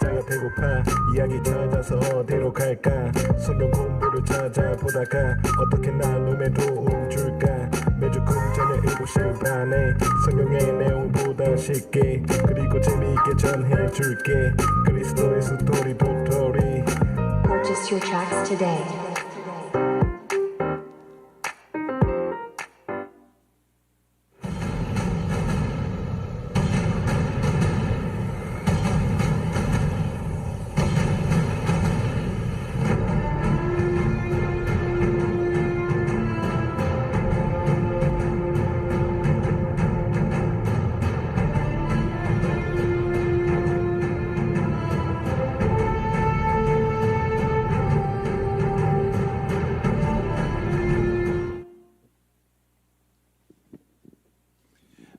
내가 배고파 이야기 찾아서 어디로 갈까 성경 공부를 찾아보다가 어떻게 나눔에 도움 줄까 매주 금전의 7시 반에 성경의 내용보다 쉽게 그리고 재미있게 전해줄게 그리스도의 스토리 도토리 Purchase your tracks today.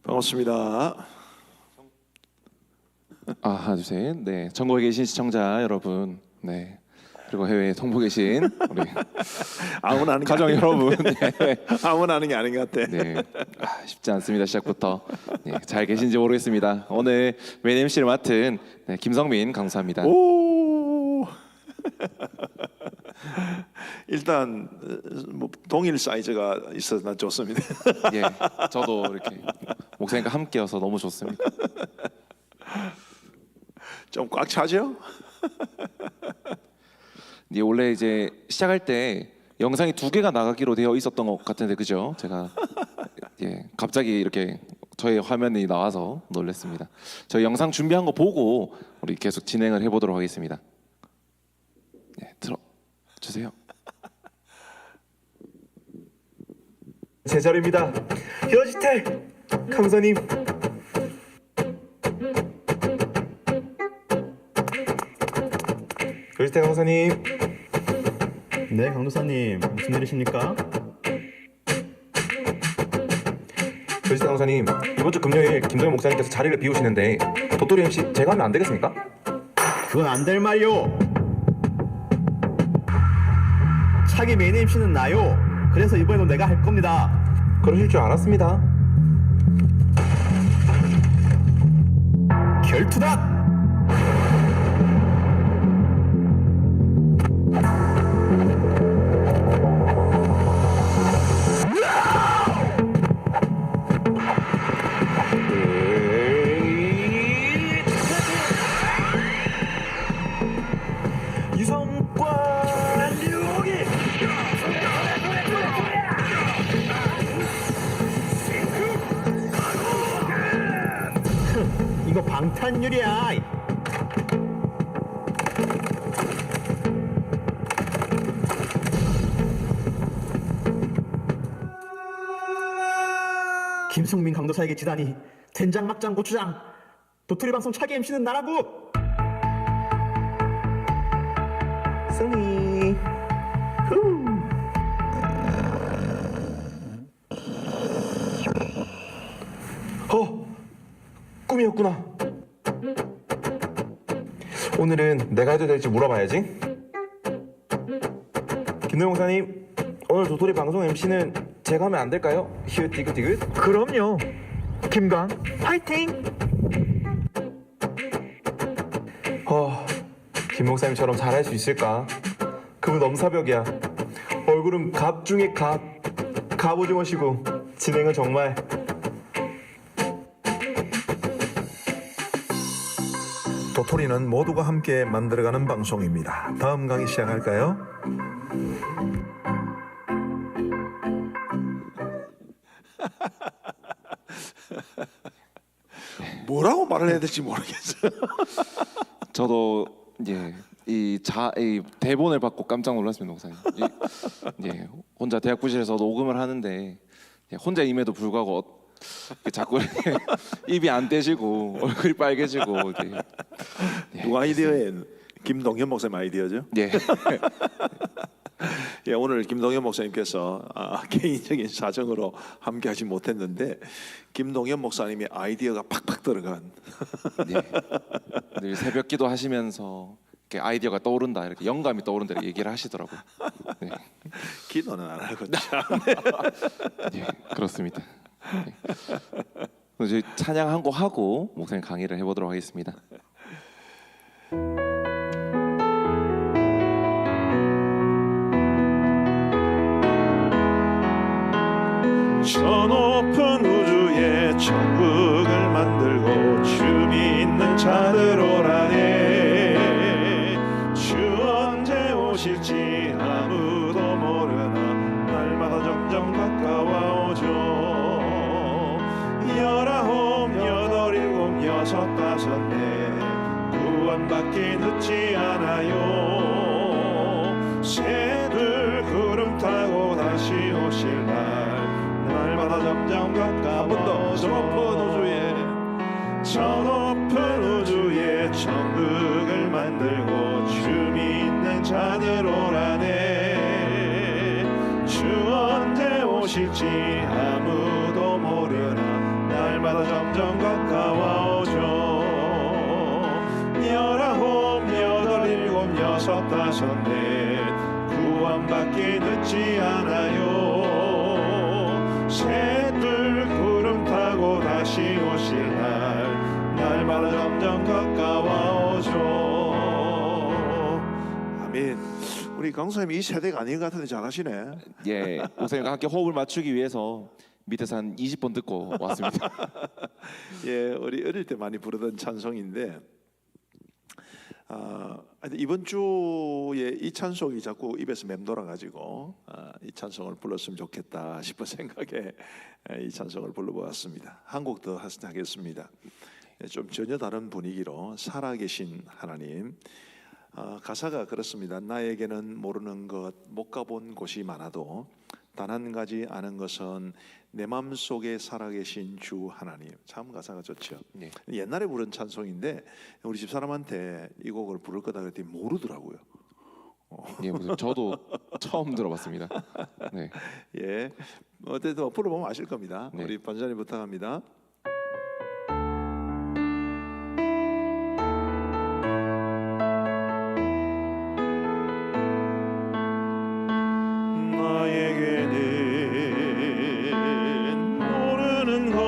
반갑습니다. 하나 둘 셋. 네, 전국에 계신 시청자 여러분, 네, 그리고 해외에 통보 계신 우리 아무나 하는 게 가정 아니- 여러분, 네, 아무나 하는 게 아닌 것 같아. 네, 쉽지 않습니다. 시작부터 네, 잘 계신지 모르겠습니다. 오늘 메인 MC를 맡은 네, 김성민 강사입니다. 오. 일단 뭐 동일 사이즈가 있어서 난 좋습니다. 예, 저도 이렇게 목사님과 함께여서 너무 좋습니다. 좀 꽉 차죠? 네, 원래 이제 시작할 때 영상이 2개가 나가기로 되어 있었던 것 같은데 그죠? 제가 예, 갑자기 이렇게 저의 화면이 나와서 놀랐습니다. 저희 영상 준비한 거 보고 우리 계속 진행을 해보도록 하겠습니다. 네, 들어 주세요. 제 자리입니다 여지태 강사님 여지태 강사님 네, 강도사님 무슨 일이십니까? 여지태 강사님 이번 주 금요일 김동현 목사님께서 자리를 비우시는데 도토리 MC 제가 하면 안 되겠습니까? 그건 안 될 말이오. 차기 메인 MC는 나요. 그래서 이번에도 내가 할 겁니다. 그러실 줄 알았습니다 결투다. 유성과 류기 이거 방탄유리야. 김성민 강도사에게 지다니 된장 막장 고추장. 도토리 방송 차기 MC는 나라고. 승리 꿈이었구나 오늘은 내가 해도 될지 물어봐야지 김동현 목사님 오늘 도토리 방송 MC는 제가 하면 안 될까요? 히읗 디귿 디귿 그럼요. 김강 화이팅. 김 목사님처럼 잘할 수 있을까? 그분 넘사벽이야 얼굴은 갑 중에 갑오징어시고 진행은 정말 도토리는 모두가 함께 만들어가는 방송입니다. 다음 강의 시작할까요? 뭐라고 말을 해야 될지 모르겠어요. 저도 예, 이 대본을 받고 깜짝 놀랐습니다, 목사님. 예, 혼자 대학부실에서 녹음을 하는데 예, 혼자임에도 불구하고 자꾸 이렇게 입이 안 떼지고 얼굴이 빨개지고 이렇게, 예, 누가 아이디어에 김동현 목사님 아이디어죠? 예. 예, 오늘 김동현 목사님께서 개인적인 사정으로 함께하지 못했는데 김동현 목사님의 아이디어가 팍팍 들어간 네. 늘 새벽기도 하시면서 이렇게 아이디어가 떠오른다, 이렇게 영감이 떠오른다 이렇게 얘기를 하시더라고요. 네, 기도는 안 하고 네, 그렇습니다. 네. 그럼 저희 찬양 한 곡 하고 목사님 강의를 해보도록 하겠습니다. 저 높은 우주에 천국을 만들고 주 믿는 자들 오라네. 주 언제 오실지 아무도 모르나 날마다 점점 가까워오죠. 19, 8, 7, 6, 5, 4 구원받기 늦지 않아요. 새들 구름 타고 다시 오실 날마다 점점 가까워. 저 높은 우주에 천국을 만들고 주 믿는 자들 오라네. 주 언제 오실지 아무도 모르나 날마다 점점 가까워오죠. 19, 8, 7, 6, 5, 4 구원받기 늦지 않아요. 새들 구름 타고 다시 오실 날마다 점점 가까워오죠. 아멘. 우리 강사님이 이 세대가 아닌 것 같은데 잘하시네. 예, 목사님과 함께 호흡을 맞추기 위해서 밑에서 한 20번 듣고 왔습니다. 예, 우리 어릴 때 많이 부르던 찬송인데 이번 주에 이 찬송이 자꾸 입에서 맴돌아가지고 이 찬송을 불렀으면 좋겠다 싶은 생각에 이 찬송을 불러보았습니다. 한 곡 더 하겠습니다. 좀 전혀 다른 분위기로 살아계신 하나님. 가사가 그렇습니다. 나에게는 모르는 것, 못 가본 곳이 많아도 단 한 가지 아는 것은 내 마음속에 살아계신 주 하나님. 참 가사가 좋죠. 네. 옛날에 부른 찬송인데 우리 집사람한테 이 곡을 부를 거다 그랬더니 모르더라고요. 예, 무슨 저도 처음 들어봤습니다. 네. 예, 어쨌든 불러보면 아실 겁니다. 네. 우리 반장님 부탁합니다. 나에게는 모르는 것,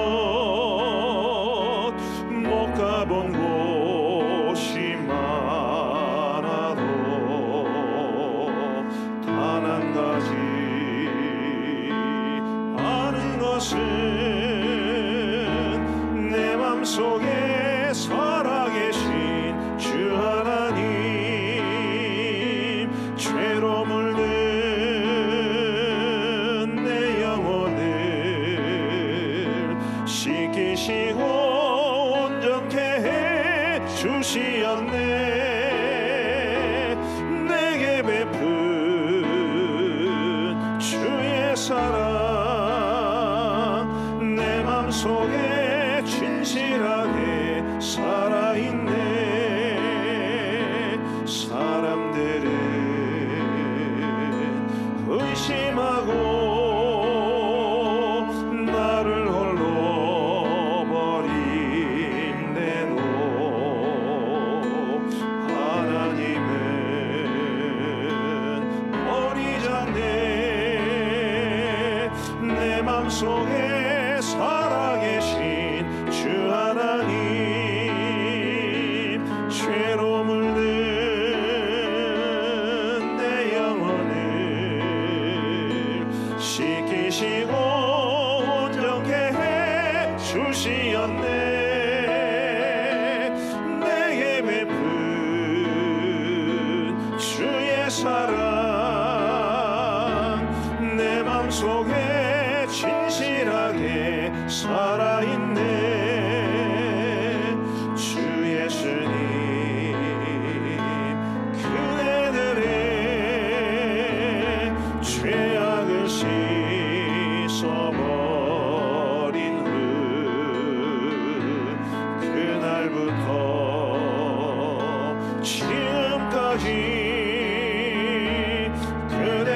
못 가본 곳이 많아도 단 한 가지 아는 것은 내 맘속에 살아계신 주 하나님. 죄로 물든 내 영혼을 씻기시고 온전케 해 주시었네. 내게 베푼 주의 사랑 내 맘속에 진실하게 살아있네. 사람들은 의심하고 나를 홀로 버린대도 하나님은 버리지 않네. 내 맘속에 살아계신 주 하나님. 죄로 물든 내 영혼을 씻기시고 온전케 해 주시었네. 내게 베푼 주의 사랑 내 맘속에 진실하게 살아있네. 주 예수님 그대들의 죄악을 씻어버린 후 그날부터 지금까지 그대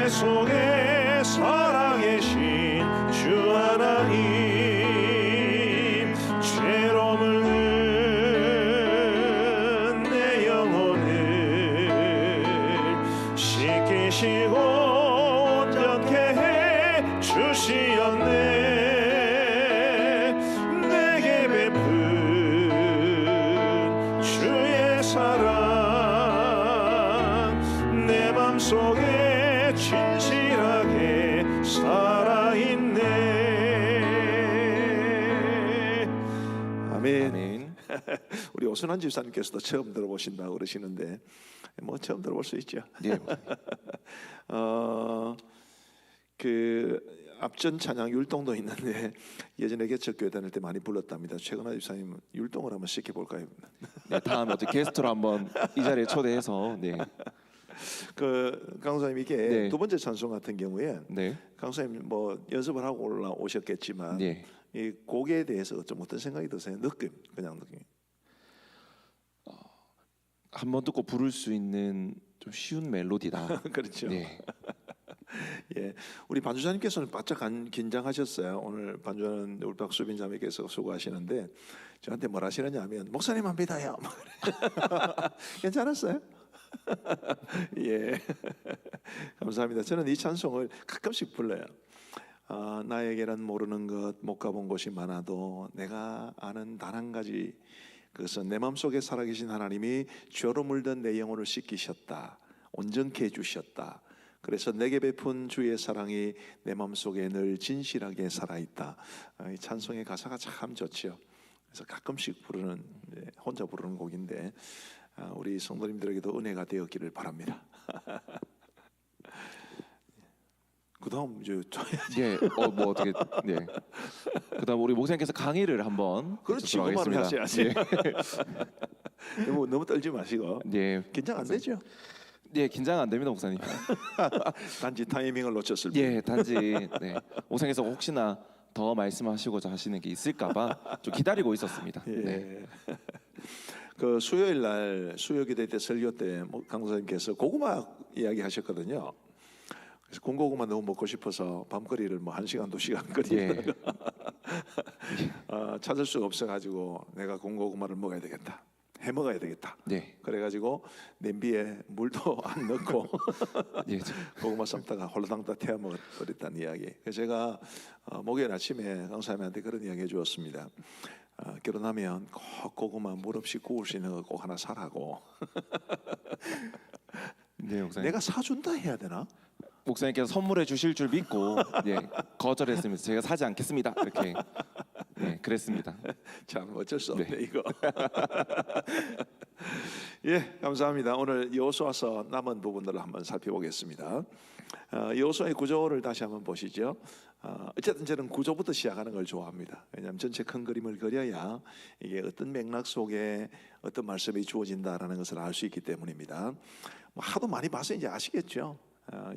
아멘. 우리 오순환 집사님께서도 처음 들어보신다고 그러시는데 뭐 처음 들어볼 수 있죠. 예. 그 앞전 찬양 율동도 있는데 예전에 개척교회 다닐 때 많이 불렀답니다. 최근화 집사님 율동을 한번 시켜볼까요? 네, 다음에 어떻게 게스트로 한번 이 자리에 초대해서 네. 그 강사님 이게 네. 두 번째 찬송 같은 경우에 네. 강사님 뭐 연습을 하고 올라오셨겠지만 네. 이 곡에 대해서 좀 어떤 생각이 드세요? 느낌, 그냥 느낌. 한번 듣고 부를 수 있는 좀 쉬운 멜로디다. 그렇죠. 네. 예, 우리 반주자님께서는 바짝 긴장하셨어요. 오늘 반주하는 우리 박수빈 자매께서 수고하시는데 저한테 뭘 하시느냐면 목사님만 믿어요. 괜찮았어요? 예, 감사합니다. 저는 이 찬송을 가끔씩 불러요. 나에게는 모르는 것, 못 가본 곳이 많아도 내가 아는 단 한 가지, 그것은 내 마음속에 살아계신 하나님이 죄로 물든 내 영혼을 씻기셨다, 온전케 해주셨다. 그래서 내게 베푼 주의 사랑이 내 마음속에 늘 진실하게 살아있다. 이 찬송의 가사가 참 좋죠. 그래서 가끔씩 부르는, 혼자 부르는 곡인데 우리 성도님들에게도 은혜가 되었기를 바랍니다. 그다음 이제 네. 뭐 어떻게 네. 그다음 우리 목사님께서 강의를 한번 그렇지, 듣도록 그만을 하겠습니다. 하셔야지. 너무 떨지 마시고. 네. 긴장 안 되죠? 네, 긴장 안 됩니다, 목사님. 단지 타이밍을 놓쳤을 뿐. 예, 단지 네. 목사님께서 혹시나 더 말씀하시고자 하시는 게 있을까봐 좀 기다리고 있었습니다. 예. 네. 그 수요일 날 수요기도 때 설교 때 강사님께서 고구마 이야기 하셨거든요. 그래서 군고구마 너무 먹고 싶어서 밤거리를 뭐 1시간 2시간 거리다가 찾을 수가 없어가지고 내가 군고구마를 먹어야 되겠다, 해 먹어야 되겠다. 네. 그래가지고 냄비에 물도 안 넣고 예. 고구마 삶다가 홀라당다 태워 먹어버렸다는 이야기. 그래서 제가 목요일 아침에 강사님한테 그런 이야기 해주었습니다. 결혼하면 꼭 고구마 물 없이 구울 수 있는 거 꼭 하나 사라고. 네, 목사님. 내가 사준다 해야 되나? 목사님께서 선물해 주실 줄 믿고 예, 거절했습니다. 제가 사지 않겠습니다. 이렇게 네, 그랬습니다. 참 어쩔 수 없네 네. 이거. 예, 감사합니다. 오늘 여호수아서 남은 부분들을 한번 살펴보겠습니다. 여호수아의 구조를 다시 한번 보시죠. 어쨌든 저는 구조부터 시작하는 걸 좋아합니다. 왜냐하면 전체 큰 그림을 그려야 이게 어떤 맥락 속에 어떤 말씀이 주어진다라는 것을 알 수 있기 때문입니다. 뭐 하도 많이 봐서 이제 아시겠죠.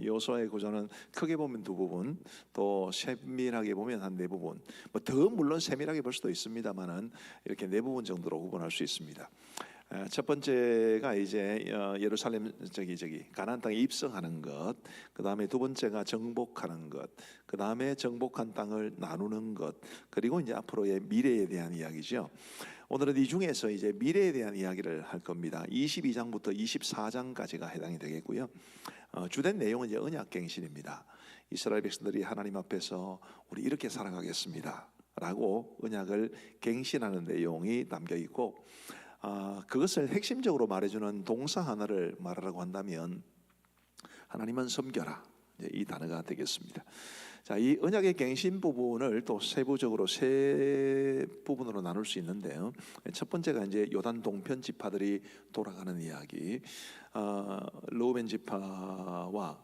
여호수아의 구조는 크게 보면 두 부분, 또 세밀하게 보면 한 네 부분. 뭐 더 물론 세밀하게 볼 수도 있습니다만은 이렇게 네 부분 정도로 구분할 수 있습니다. 첫 번째가 이제 예루살렘 가나안 땅에 입성하는 것, 그 다음에 두 번째가 정복하는 것, 그 다음에 정복한 땅을 나누는 것, 그리고 이제 앞으로의 미래에 대한 이야기죠. 오늘은 이 중에서 이제 미래에 대한 이야기를 할 겁니다. 22장부터 24장까지가 해당이 되겠고요. 주된 내용은 이제 언약갱신입니다. 이스라엘 백성들이 하나님 앞에서 우리 이렇게 살아가겠습니다 라고 언약을 갱신하는 내용이 담겨 있고, 그것을 핵심적으로 말해주는 동사 하나를 말하라고 한다면 하나님은 섬겨라, 이 단어가 되겠습니다. 자, 이 언약의 갱신 부분을 또 세부적으로 세 부분으로 나눌 수 있는데요. 첫 번째가 이제 요단 동편 지파들이 돌아가는 이야기. 르우벤 지파와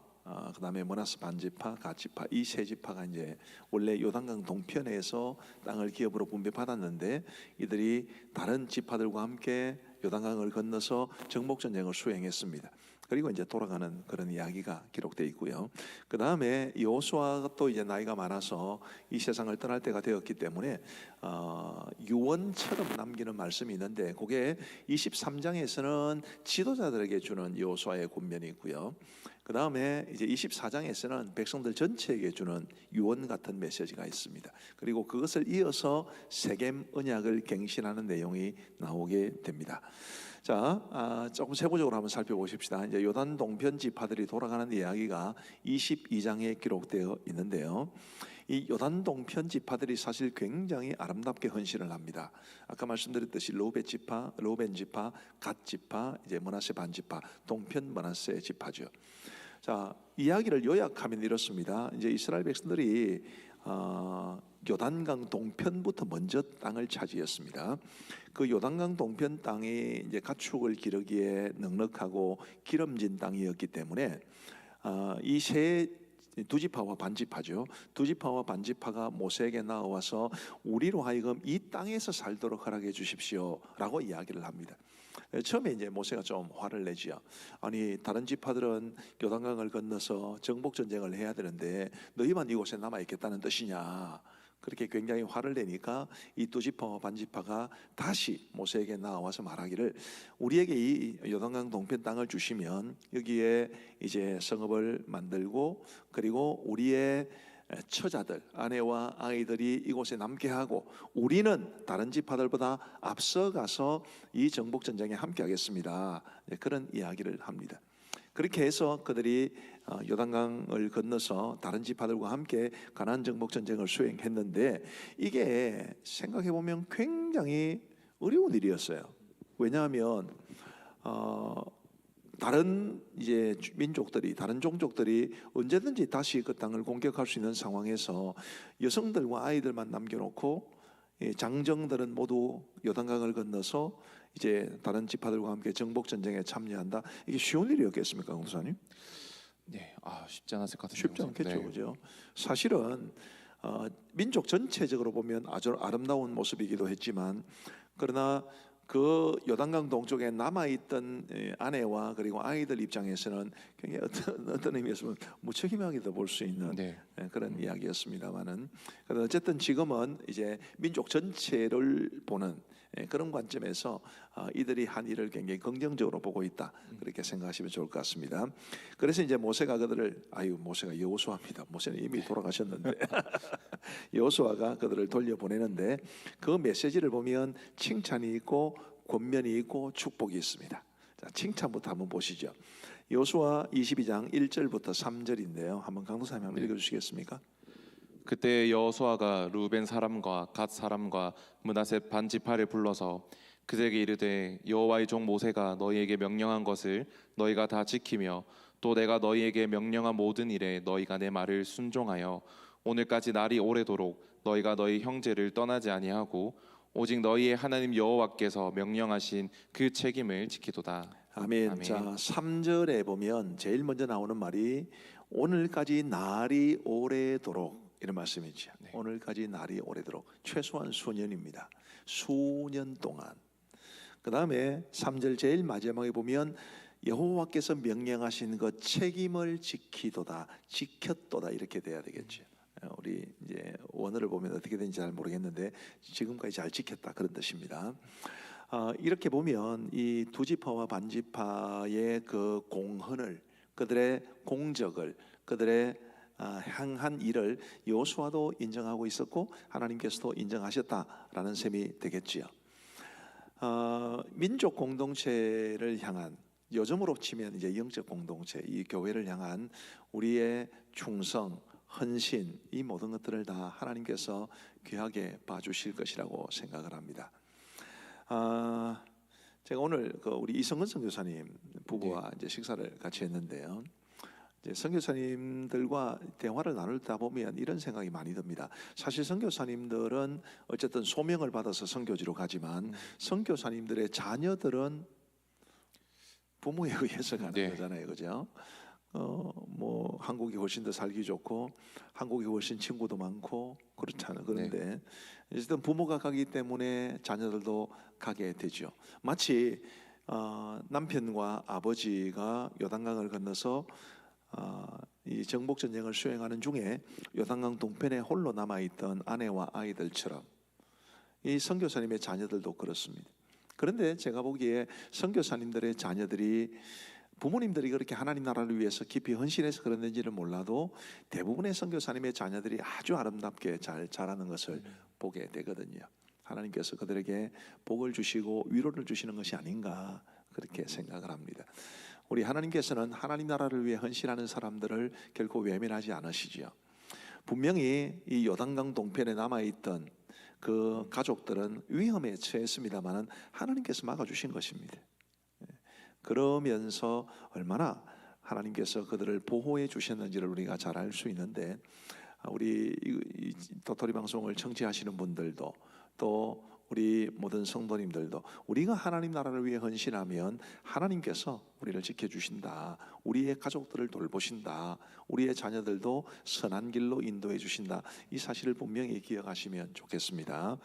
그다음에 므낫세 반지파, 갓지파, 이 세 지파가 이제 원래 요단강 동편에서 땅을 기업으로 분배받았는데 이들이 다른 지파들과 함께 요단강을 건너서 정복 전쟁을 수행했습니다. 그리고 이제 돌아가는 그런 이야기가 기록되어 있고요. 그 다음에 여호수아가 또 이제 나이가 많아서 이 세상을 떠날 때가 되었기 때문에 유언처럼 남기는 말씀이 있는데, 그게 23장에서는 지도자들에게 주는 여호수아의 군면이 있고요. 그 다음에 이제 24장에서는 백성들 전체에게 주는 유언 같은 메시지가 있습니다. 그리고 그것을 이어서 세겜 언약을 갱신하는 내용이 나오게 됩니다. 자, 조금 세부적으로 한번 살펴보십시다. 이제 요단 동편 지파들이 돌아가는 이야기가 22장에 기록되어 있는데요. 이 요단 동편 지파들이 사실 굉장히 아름답게 헌신을 합니다. 아까 말씀드렸듯이 르우벤 지파, 갓 지파, 이제 므낫세 반 지파, 동편 므낫세 지파죠. 자, 이야기를 요약하면 이렇습니다. 이제 이스라엘 백성들이 요단강 동편부터 먼저 땅을 차지했습니다. 그 요단강 동편 땅이 이제 가축을 기르기에 넉넉하고 기름진 땅이었기 때문에 이 세 두 지파와 반지파죠. 두 지파와 반지파가 모세에게 나와서 우리로 하여금 이 땅에서 살도록 허락해 주십시오라고 이야기를 합니다. 처음에 이제 모세가 좀 화를 내지요. 아니 다른 지파들은 요단강을 건너서 정복 전쟁을 해야 되는데 너희만 이곳에 남아 있겠다는 뜻이냐? 그렇게 굉장히 화를 내니까 이 두 지파와 반지파가 다시 모세에게 나와서 말하기를 우리에게 이 요단강 동편 땅을 주시면 여기에 이제 성읍을 만들고 그리고 우리의 처자들 아내와 아이들이 이곳에 남게 하고 우리는 다른 지파들보다 앞서가서 이 정복 전쟁에 함께하겠습니다. 그런 이야기를 합니다. 그렇게 해서 그들이 요단강을 건너서 다른 지파들과 함께 가나안 정복 전쟁을 수행했는데 이게 생각해 보면 굉장히 어려운 일이었어요. 왜냐하면 다른 이제 민족들이 다른 종족들이 언제든지 다시 그 땅을 공격할 수 있는 상황에서 여성들과 아이들만 남겨놓고 장정들은 모두 요단강을 건너서 이제 다른 지파들과 함께 정복 전쟁에 참여한다. 이게 쉬운 일이었겠습니까, 강도사님? 네, 쉽지 않았을 것 같은데. 쉽지 않겠죠, 그죠? 사실은 민족 전체적으로 보면 아주 아름다운 모습이기도 했지만 그러나 그 요단강 동쪽에 남아있던 아내와 그리고 아이들 입장에서는 굉장히 어떤 의미에서 무책임하게도 볼 수 있는 그런 이야기였습니다만은 어쨌든 지금은 이제 민족 전체를 보는 그런 관점에서 이들이 한 일을 굉장히 긍정적으로 보고 있다 그렇게 생각하시면 좋을 것 같습니다. 그래서 이제 모세가 그들을 모세가 여호수아입니다. 모세는 이미 돌아가셨는데 여호수아가 그들을 돌려보내는데 그 메시지를 보면 칭찬이 있고 권면이 있고 축복이 있습니다. 자, 칭찬부터 한번 보시죠. 여호수아 22장 1절부터 3절인데요. 한번 강도사님 한번 읽어주시겠습니까? 그때 여호수아가 루벤 사람과 갓 사람과 므낫세 반지파를 불러서 그들에게 이르되 여호와의 종 모세가 너희에게 명령한 것을 너희가 다 지키며 또 내가 너희에게 명령한 모든 일에 너희가 내 말을 순종하여 오늘까지 날이 오래도록 너희가 너희 형제를 떠나지 아니하고 오직 너희의 하나님 여호와께서 명령하신 그 책임을 지키도다. 아멘. 아멘. 자, 3절에 보면 제일 먼저 나오는 말이 오늘까지 날이 오래도록 이런 말씀이죠. 오늘까지 날이 오래도록 최소한 수년입니다. 수년 동안. 그 다음에 3절 제일 마지막에 보면 여호와께서 명령하신 것 책임을 지키도다, 지켰도다 이렇게 돼야 되겠죠. 우리 이제 원어를 보면 어떻게 되는지 잘 모르겠는데 지금까지 잘 지켰다 그런 뜻입니다. 이렇게 보면 이 두 지파와 반지파의 그 공헌을 그들의 공적을 그들의 향한 일을 여호수아도 인정하고 있었고 하나님께서도 인정하셨다라는 셈이 되겠지요. 민족 공동체를 향한 요즘으로 치면 이제 영적 공동체, 이 교회를 향한 우리의 충성, 헌신 이 모든 것들을 다 하나님께서 귀하게 봐주실 것이라고 생각을 합니다. 제가 오늘 우리 이성근 선교사님 부부와 이제 식사를 같이 했는데요. 이제 선교사님들과 대화를 나누다 보면 이런 생각이 많이 듭니다. 사실 선교사님들은 어쨌든 소명을 받아서 선교지로 가지만 선교사님들의 자녀들은 부모에 의해서 가는 거잖아요, 그죠? 뭐 한국이 훨씬 더 살기 좋고 한국이 훨씬 친구도 많고 그렇잖아요. 그런데 어쨌든 부모가 가기 때문에 자녀들도 가게 되죠. 마치 남편과 아버지가 요단강을 건너서 이 정복 전쟁을 수행하는 중에 요단강 동편에 홀로 남아 있던 아내와 아이들처럼 이 선교사님의 자녀들도 그렇습니다. 그런데 제가 보기에 선교사님들의 자녀들이 부모님들이 그렇게 하나님 나라를 위해서 깊이 헌신해서 그런지는 몰라도 대부분의 선교사님의 자녀들이 아주 아름답게 잘 자라는 것을 보게 되거든요. 하나님께서 그들에게 복을 주시고 위로를 주시는 것이 아닌가 그렇게 생각을 합니다. 우리 하나님께서는 하나님 나라를 위해 헌신하는 사람들을 결코 외면하지 않으시지요. 분명히 이 요단강 동편에 남아있던 그 가족들은 위험에 처했습니다마는 하나님께서 막아주신 것입니다. 그러면서 얼마나 하나님께서 그들을 보호해 주셨는지를 우리가 잘 알 수 있는데 우리 이 도토리 방송을 청취하시는 분들도 또 우리 모든 성도님들도 우리가 하나님 나라를 위해 헌신하면 하나님께서 우리를 지켜주신다, 우리의 가족들을 돌보신다, 우리의 자녀들도 선한 길로 인도해 주신다, 이 사실을 분명히 기억하시면 좋겠습니다.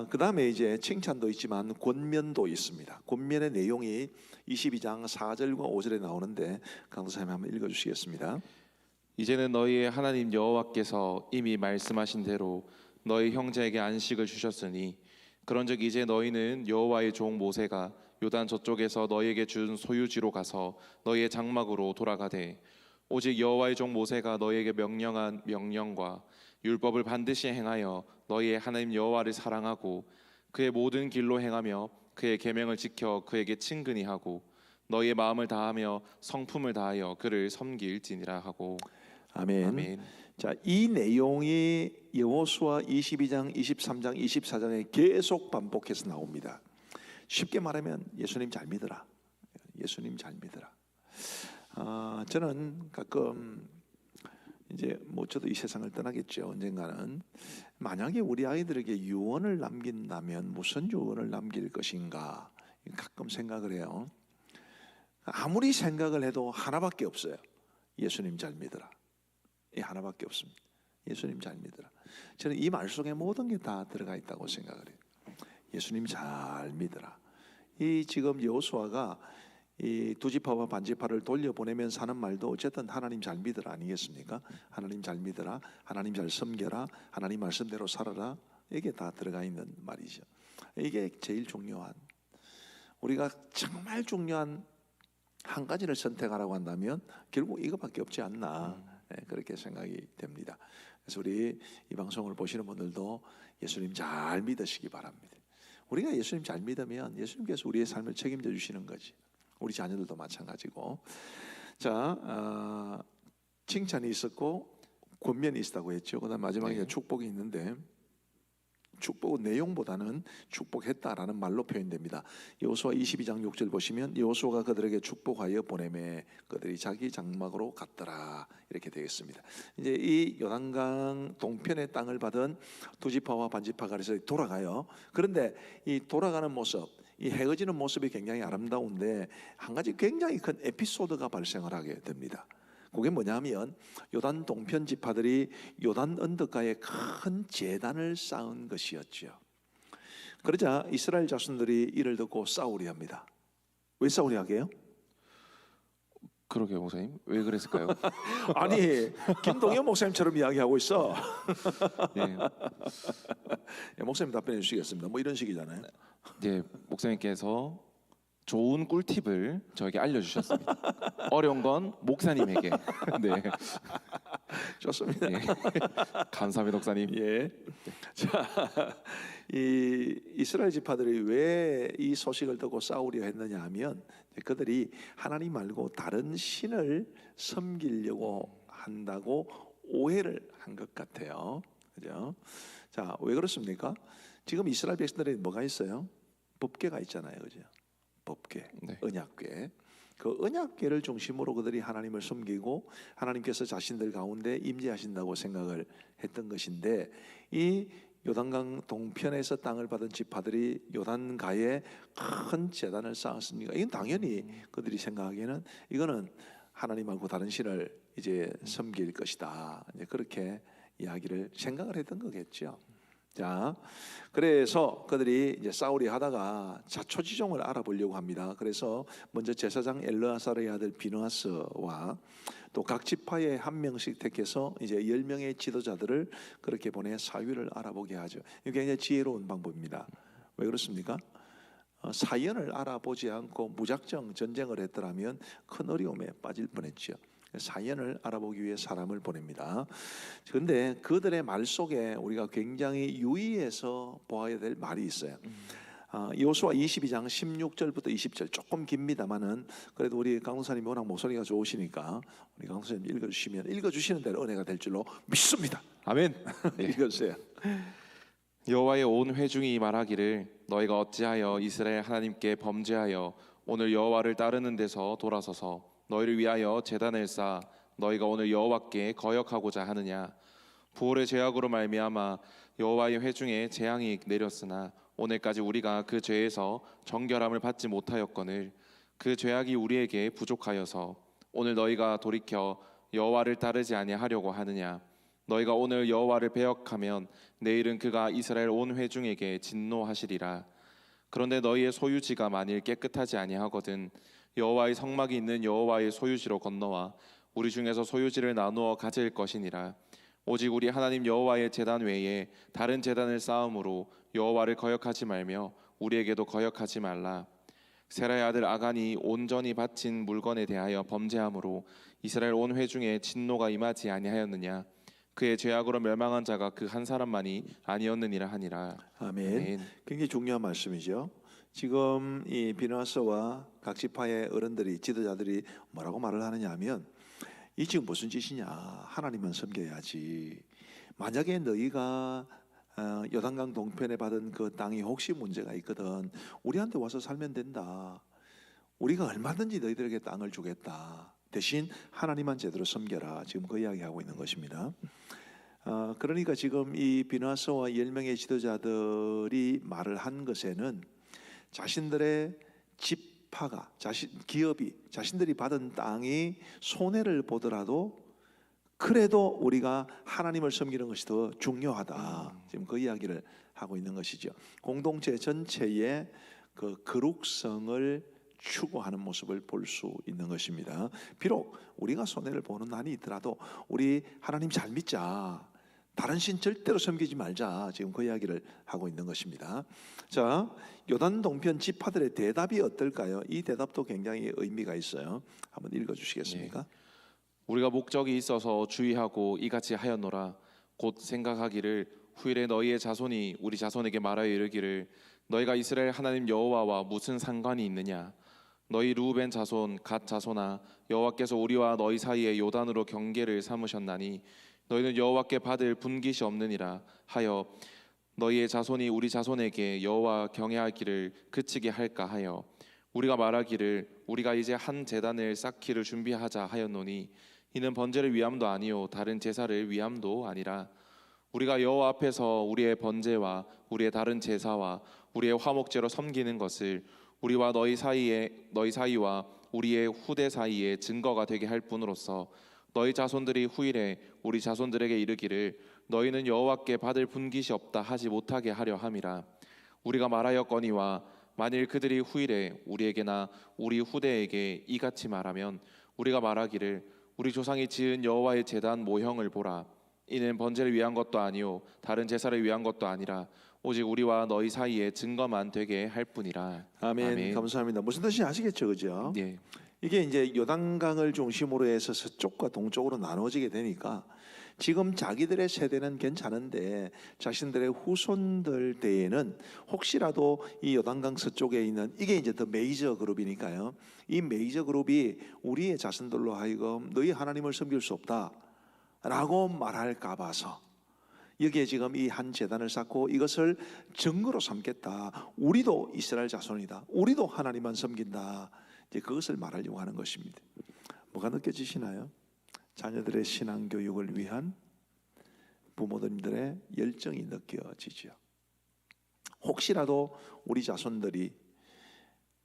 그 다음에 이제 칭찬도 있지만 권면도 있습니다. 권면의 내용이 22장 4절과 5절에 나오는데 강도사님 한번 읽어주시겠습니다. 이제는 너희의 하나님 여호와께서 이미 말씀하신 대로 너희 형제에게 안식을 주셨으니 그런즉 이제 너희는 여호와의 종 모세가 요단 저쪽에서 너희에게 준 소유지로 가서 너희의 장막으로 돌아가되 오직 여호와의 종 모세가 너희에게 명령한 명령과 율법을 반드시 행하여 너희의 하나님 여호와를 사랑하고 그의 모든 길로 행하며 그의 계명을 지켜 그에게 친근히 하고 너희의 마음을 다하며 성품을 다하여 그를 섬길지니라 하고. 아멘. 아멘. 자, 이 내용이 여호수아 22장, 23장, 24장에 계속 반복해서 나옵니다. 쉽게 말하면 예수님 잘 믿어라. 예수님 잘 믿어라. 저는 가끔 이제 뭐 저도 이 세상을 떠나겠죠. 언젠가는. 만약에 우리 아이들에게 유언을 남긴다면 무슨 유언을 남길 것인가 가끔 생각을 해요. 아무리 생각을 해도 하나밖에 없어요. 예수님 잘 믿어라. 이 하나밖에 없습니다. 예수님 잘 믿어라. 저는 이 말 속에 모든 게 다 들어가 있다고 생각을 해요. 예수님 잘 믿어라. 이 지금 여호수아가 이 두 지파와 반 지파를 돌려보내면서 하는 말도 어쨌든 하나님 잘 믿어라 아니겠습니까? 하나님 잘 믿어라, 하나님 잘 섬겨라, 하나님 말씀대로 살아라. 이게 다 들어가 있는 말이죠. 이게 제일 중요한, 우리가 정말 중요한 한 가지를 선택하라고 한다면 결국 이거밖에 없지 않나. 그렇게 생각이 됩니다. 그래서 우리 이 방송을 보시는 분들도 예수님 잘 믿으시기 바랍니다. 우리가 예수님 잘 믿으면 예수님께서 우리의 삶을 책임져 주시는 거지. 우리 자녀들도 마찬가지고. 자, 칭찬이 있었고 권면이 있었다고 했죠. 그다음 마지막에 축복이 있는데 축복은 내용보다는 축복했다라는 말로 표현됩니다. 여호수아 22장 6절 보시면 여호수아가 그들에게 축복하여 보내매 그들이 자기 장막으로 갔더라 이렇게 되겠습니다. 이제 이 요단강 동편의 땅을 받은 두 지파와 반 지파가 그래서 돌아가요. 그런데 이 돌아가는 모습, 이 해거지는 모습이 굉장히 아름다운데 한 가지 굉장히 큰 에피소드가 발생을 하게 됩니다. 그게 뭐냐면 요단 동편 지파들이 요단 언덕가에 큰 제단을 쌓은 것이었죠. 그러자 이스라엘 자손들이 이를 듣고 싸우려 합니다. 왜 싸우려 하게요? 그러게요, 목사님. 왜 그랬을까요? 아니 김동현 목사님처럼 이야기하고 있어. 예. 예, 목사님 답변해 주시겠습니다. 뭐 이런 식이잖아요. 예, 목사님께서 좋은 꿀팁을 저에게 알려주셨습니다. 어려운 건 목사님에게. 네, 좋습니다. 예. 감사합니다, 목사님. 예. 자, 이 이스라엘 지파들이 왜 이 소식을 듣고 싸우려 했느냐 하면 그들이 하나님 말고 다른 신을 섬기려고 한다고 오해를 한 것 같아요. 그죠? 자, 왜 그렇습니까? 지금 이스라엘 백성들이 뭐가 있어요? 법궤가 있잖아요. 그죠? 법궤, 네. 언약궤. 그 언약궤를 중심으로 그들이 하나님을 섬기고 하나님께서 자신들 가운데 임재하신다고 생각을 했던 것인데 이 요단강 동편에서 땅을 받은 지파들이 요단가에 큰 제단을 쌓았습니까? 이건 당연히 그들이 생각하기에는 이거는 하나님 말고 다른 신을 이제 섬길 것이다. 이제 그렇게 이야기를 생각을 했던 거겠죠. 자, 그래서 그들이 이제 싸우려 하다가 자초지종을 알아보려고 합니다. 그래서 먼저 제사장 엘르아사르의 아들 비느하스와 또 각 지파에 한 명씩 택해서 이제 10명의 지도자들을 그렇게 보내 사위를 알아보게 하죠. 이게 굉장히 지혜로운 방법입니다. 왜 그렇습니까? 사연을 알아보지 않고 무작정 전쟁을 했더라면 큰 어려움에 빠질 뻔했죠. 사연을 알아보기 위해 사람을 보냅니다. 그런데 그들의 말 속에 우리가 굉장히 유의해서 보아야 될 말이 있어요. 여호수아 22장 16절부터 20절 조금 깁니다만은 그래도 우리 강동사님이 워낙 목소리가 좋으시니까 우리 강동사님 읽어주시는 대로 은혜가 될 줄로 믿습니다. 아멘. 네. 읽어주세요. 여호와의 온 회중이 말하기를 너희가 어찌하여 이스라엘 하나님께 범죄하여 오늘 여호와를 따르는 데서 돌아서서 너희를 위하여 제단을 쌓아 너희가 오늘 여호와께 거역하고자 하느냐? 부올의 죄악으로 말미암아 여호와의 회중에 재앙이 내렸으나 오늘까지 우리가 그 죄에서 정결함을 받지 못하였거늘 그 죄악이 우리에게 부족하여서 오늘 너희가 돌이켜 여호와를 따르지 아니하려고 하느냐? 너희가 오늘 여호와를 배역하면 내일은 그가 이스라엘 온 회중에게 진노하시리라. 그런데 너희의 소유지가 만일 깨끗하지 아니하거든 여호와의 성막이 있는 여호와의 소유지로 건너와 우리 중에서 소유지를 나누어 가질 것이니라. 오직 우리 하나님 여호와의 제단 외에 다른 제단을 쌓음으로 여호와를 거역하지 말며 우리에게도 거역하지 말라. 세라의 아들 아간이 온전히 바친 물건에 대하여 범죄함으로 이스라엘 온 회중에 진노가 임하지 아니하였느냐? 그의 죄악으로 멸망한 자가 그 한 사람만이 아니었느니라 하니라. 아멘. 아멘. 굉장히 중요한 말씀이죠. 지금 이 비누아스와 각 지파의 어른들이 지도자들이 뭐라고 말을 하느냐 하면 이 지금 무슨 짓이냐? 하나님만 섬겨야지. 만약에 너희가 요단강 동편에 받은 그 땅이 혹시 문제가 있거든 우리한테 와서 살면 된다. 우리가 얼마든지 너희들에게 땅을 주겠다. 대신 하나님만 제대로 섬겨라. 지금 그 이야기하고 있는 것입니다. 그러니까 지금 이 비누아스와 10명의 지도자들이 말을 한 것에는 자신들의 지파가 기업이 자신들이 받은 땅이 손해를 보더라도 그래도 우리가 하나님을 섬기는 것이 더 중요하다. 지금 그 이야기를 하고 있는 것이죠. 공동체 전체의 그 거룩성을 추구하는 모습을 볼 수 있는 것입니다. 비록 우리가 손해를 보는 난이 있더라도 우리 하나님 잘 믿자. 다른 신 절대로 섬기지 말자. 지금 그 이야기를 하고 있는 것입니다. 자, 요단 동편 지파들의 대답이 어떨까요? 이 대답도 굉장히 의미가 있어요. 한번 읽어주시겠습니까? 우리가 목적이 있어서 주의하고 이같이 하였노라. 곧 생각하기를 후일에 너희의 자손이 우리 자손에게 말하여 이르기를 너희가 이스라엘 하나님 여호와와 무슨 상관이 있느냐? 너희 루벤 자손 갓 자손아 여호와께서 우리와 너희 사이에 요단으로 경계를 삼으셨나니 너희는 여호와께 받을 분깃이 없느니라 하여 너희의 자손이 우리 자손에게 여호와 경외할 길을 그치게 할까 하여 우리가 말하기를 우리가 이제 한 제단을 쌓기를 준비하자 하였노니 이는 번제를 위함도 아니요 다른 제사를 위함도 아니라 우리가 여호와 앞에서 우리의 번제와 우리의 다른 제사와 우리의 화목제로 섬기는 것을 우리와 너희 사이와 우리의 후대 사이에 증거가 되게 할 뿐으로써 너희 자손들이 후일에 우리 자손들에게 이르기를 너희는 여호와께 받을 분깃이 없다 하지 못하게 하려 함이라. 우리가 말하였거니와 만일 그들이 후일에 우리에게나 우리 후대에게 이같이 말하면 우리가 말하기를 우리 조상이 지은 여호와의 제단 모형을 보라. 이는 번제를 위한 것도 아니요 다른 제사를 위한 것도 아니라 오직 우리와 너희 사이에 증거만 되게 할 뿐이라. 아멘. 감사합니다. 무슨 뜻인지 아시겠죠, 그죠? 예. 이게 이제 요단강을 중심으로 해서 서쪽과 동쪽으로 나눠지게 되니까 지금 자기들의 세대는 괜찮은데 자신들의 후손들 때에는 혹시라도 이 요단강 서쪽에 있는 이게 이제 더 메이저 그룹이니까요. 이 메이저 그룹이 우리의 자손들로 하여금 너희 하나님을 섬길 수 없다라고 말할까 봐서 여기에 지금 이 한 제단을 쌓고 이것을 증거로 삼겠다. 우리도 이스라엘 자손이다. 우리도 하나님만 섬긴다. 이제 그것을 말하려고 하는 것입니다. 뭐가 느껴지시나요? 자녀들의 신앙 교육을 위한 부모님들의 열정이 느껴지죠. 혹시라도 우리 자손들이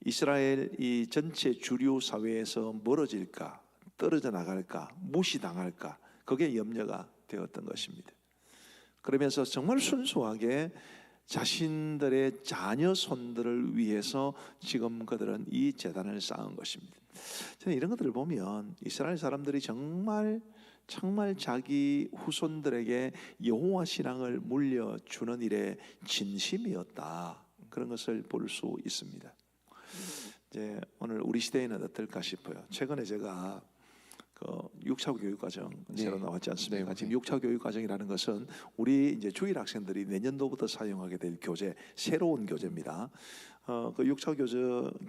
이스라엘 이 전체 주류 사회에서 멀어질까, 떨어져 나갈까, 무시당할까, 그게 염려가 되었던 것입니다. 그러면서 정말 순수하게 자신들의 자녀 손들을 위해서 지금 그들은 이 제단을 쌓은 것입니다. 저는 이런 것들을 보면 이스라엘 사람들이 정말 자기 후손들에게 여호와 신앙을 물려주는 일에 진심이었다. 그런 것을 볼 수 있습니다. 이제 오늘 우리 시대에는 어떨까 싶어요. 최근에 제가 그 6차 교육 과정 새로 나왔지 않습니까? 네, 지금 6차 교육 과정이라는 것은 우리 이제 주일 학생들이 내년도부터 사용하게 될 교재, 새로운 교재입니다. 그 6차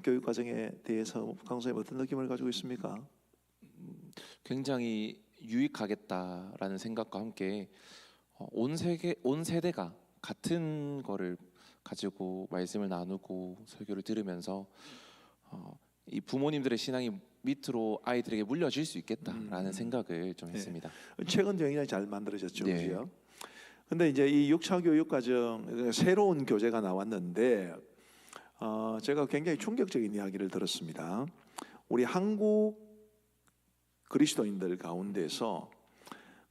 교육 과정에 대해서 강사님 어떤 느낌을 가지고 있습니까? 굉장히 유익하겠다라는 생각과 함께 온 세대가 같은 거를 가지고 말씀을 나누고 설교를 들으면서 이 부모님들의 신앙이 밑으로 아이들에게 물려질 수 있겠다라는 생각을 좀 했습니다. 최근 굉장히 잘 만들어졌죠, 네. 그죠? 근데 이제 이 6차 교육 과정 새로운 교재가 나왔는데 제가 굉장히 충격적인 이야기를 들었습니다. 우리 한국 그리스도인들 가운데서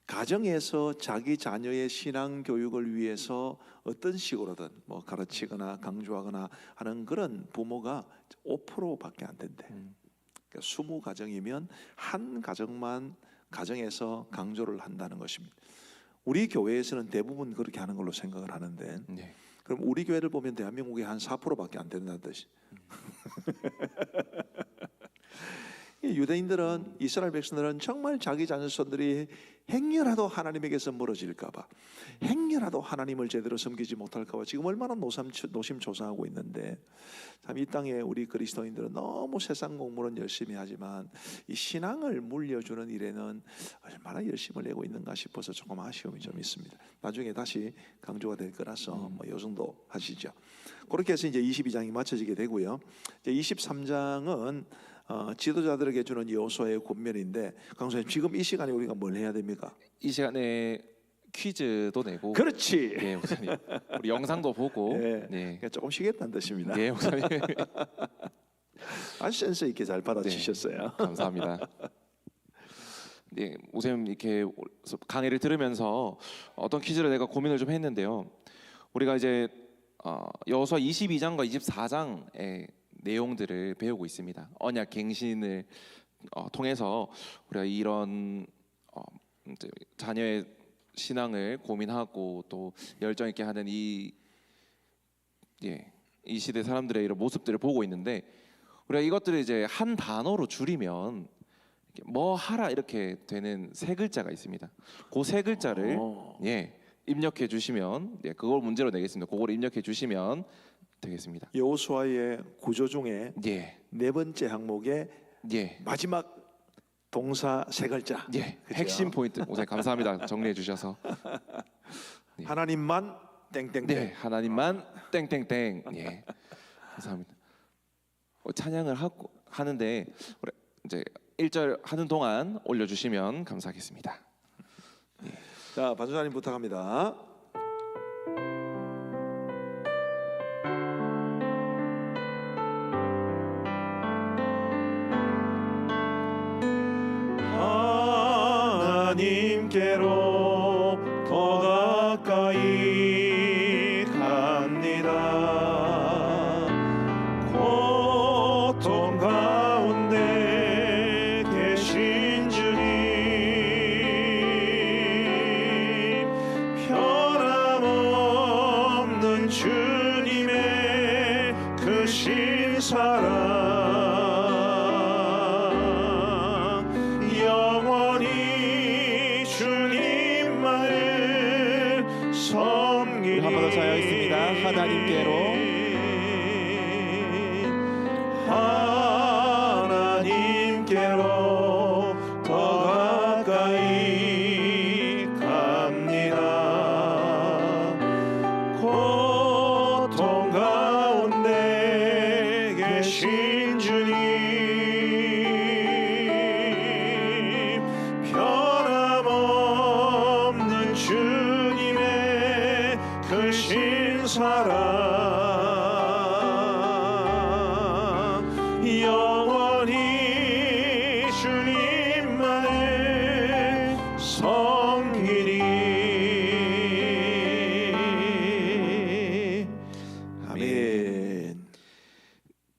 가정에서 자기 자녀의 신앙 교육을 위해서 어떤 식으로든 뭐 가르치거나 강조하거나 하는 그런 부모가 5%밖에 안 된대. 그러니까 20가정이면 한 가정에서 강조를 한다는 것입니다. 우리 교회에서는 대부분 그렇게 하는 걸로 생각을 하는데 네. 그럼 우리 교회를 보면 대한민국에 한 4%밖에 안 된다는 뜻이. 이 유대인들은 이스라엘 백성들은 정말 자기 자녀손들이 행여라도 하나님에게서 멀어질까봐, 행여라도 하나님을 제대로 섬기지 못할까봐 지금 얼마나 노심초사하고 있는데, 참 이 땅에 우리 그리스도인들은 너무 세상 공부는 열심히 하지만 이 신앙을 물려주는 일에는 얼마나 열심을 내고 있는가 싶어서 조금 아쉬움이 좀 있습니다. 나중에 다시 강조가 될 거라서 뭐 요정도 하시죠. 그렇게 해서 이제 22장이 마쳐지게 되고요. 이제 23장은 지도자들에게 주는 여호수아의 권면인데, 강사님 지금 이 시간에 우리가 뭘 해야 됩니까? 이 시간에 퀴즈도 내고, 그렇지. 네, 목사님. 우리 영상도 보고, 네. 네, 그러니까 조금 쉬겠다는 뜻입니다. 네, 목사님. 아주 센스 있게 잘 받아치셨어요. 감사합니다. 네, 목사님 이렇게 강의를 들으면서 어떤 퀴즈를 내가 고민을 좀 했는데요. 우리가 이제 여호수아 22장과 24장의 내용들을 배우고 있습니다. 언약 갱신을 통해서 우리가 이런 이제 자녀의 신앙을 고민하고 또 열정 있게 하는 이 시대 사람들의 이런 모습들을 보고 있는데, 우리가 이것들을 이제 한 단어로 줄이면 뭐 하라 이렇게 되는 세 글자가 있습니다. 그 세 글자를 입력해 주시면, 그걸 문제로 내겠습니다. 그걸 입력해 주시면 되겠습니다. 여호수아의 구조 중에 네 번째 항목의 마지막 동사 세 글자. 그죠? 핵심 포인트. 목사님 감사합니다. 정리해 주셔서. 하나님만 땡땡땡. 네, 하나님만 땡땡땡. 예, 감사합니다. 찬양을 하는데 우리 이제 1절 하는 동안 올려주시면 감사하겠습니다. 자, 반주사님 부탁합니다. 하나님께로 더 가까이 갑니다. 고통 가운데 계신 주님, 변함없는 주님의 크신 사랑, 영원히 주님만을 섬기리. 한 번 더 자유하겠습니다. 하나님께로 더 가까이 갑니다. 고통 가운데 계신 주님, 변함없는 주님의 크신 사랑, 영원히 주님만을 섬기리. 아멘.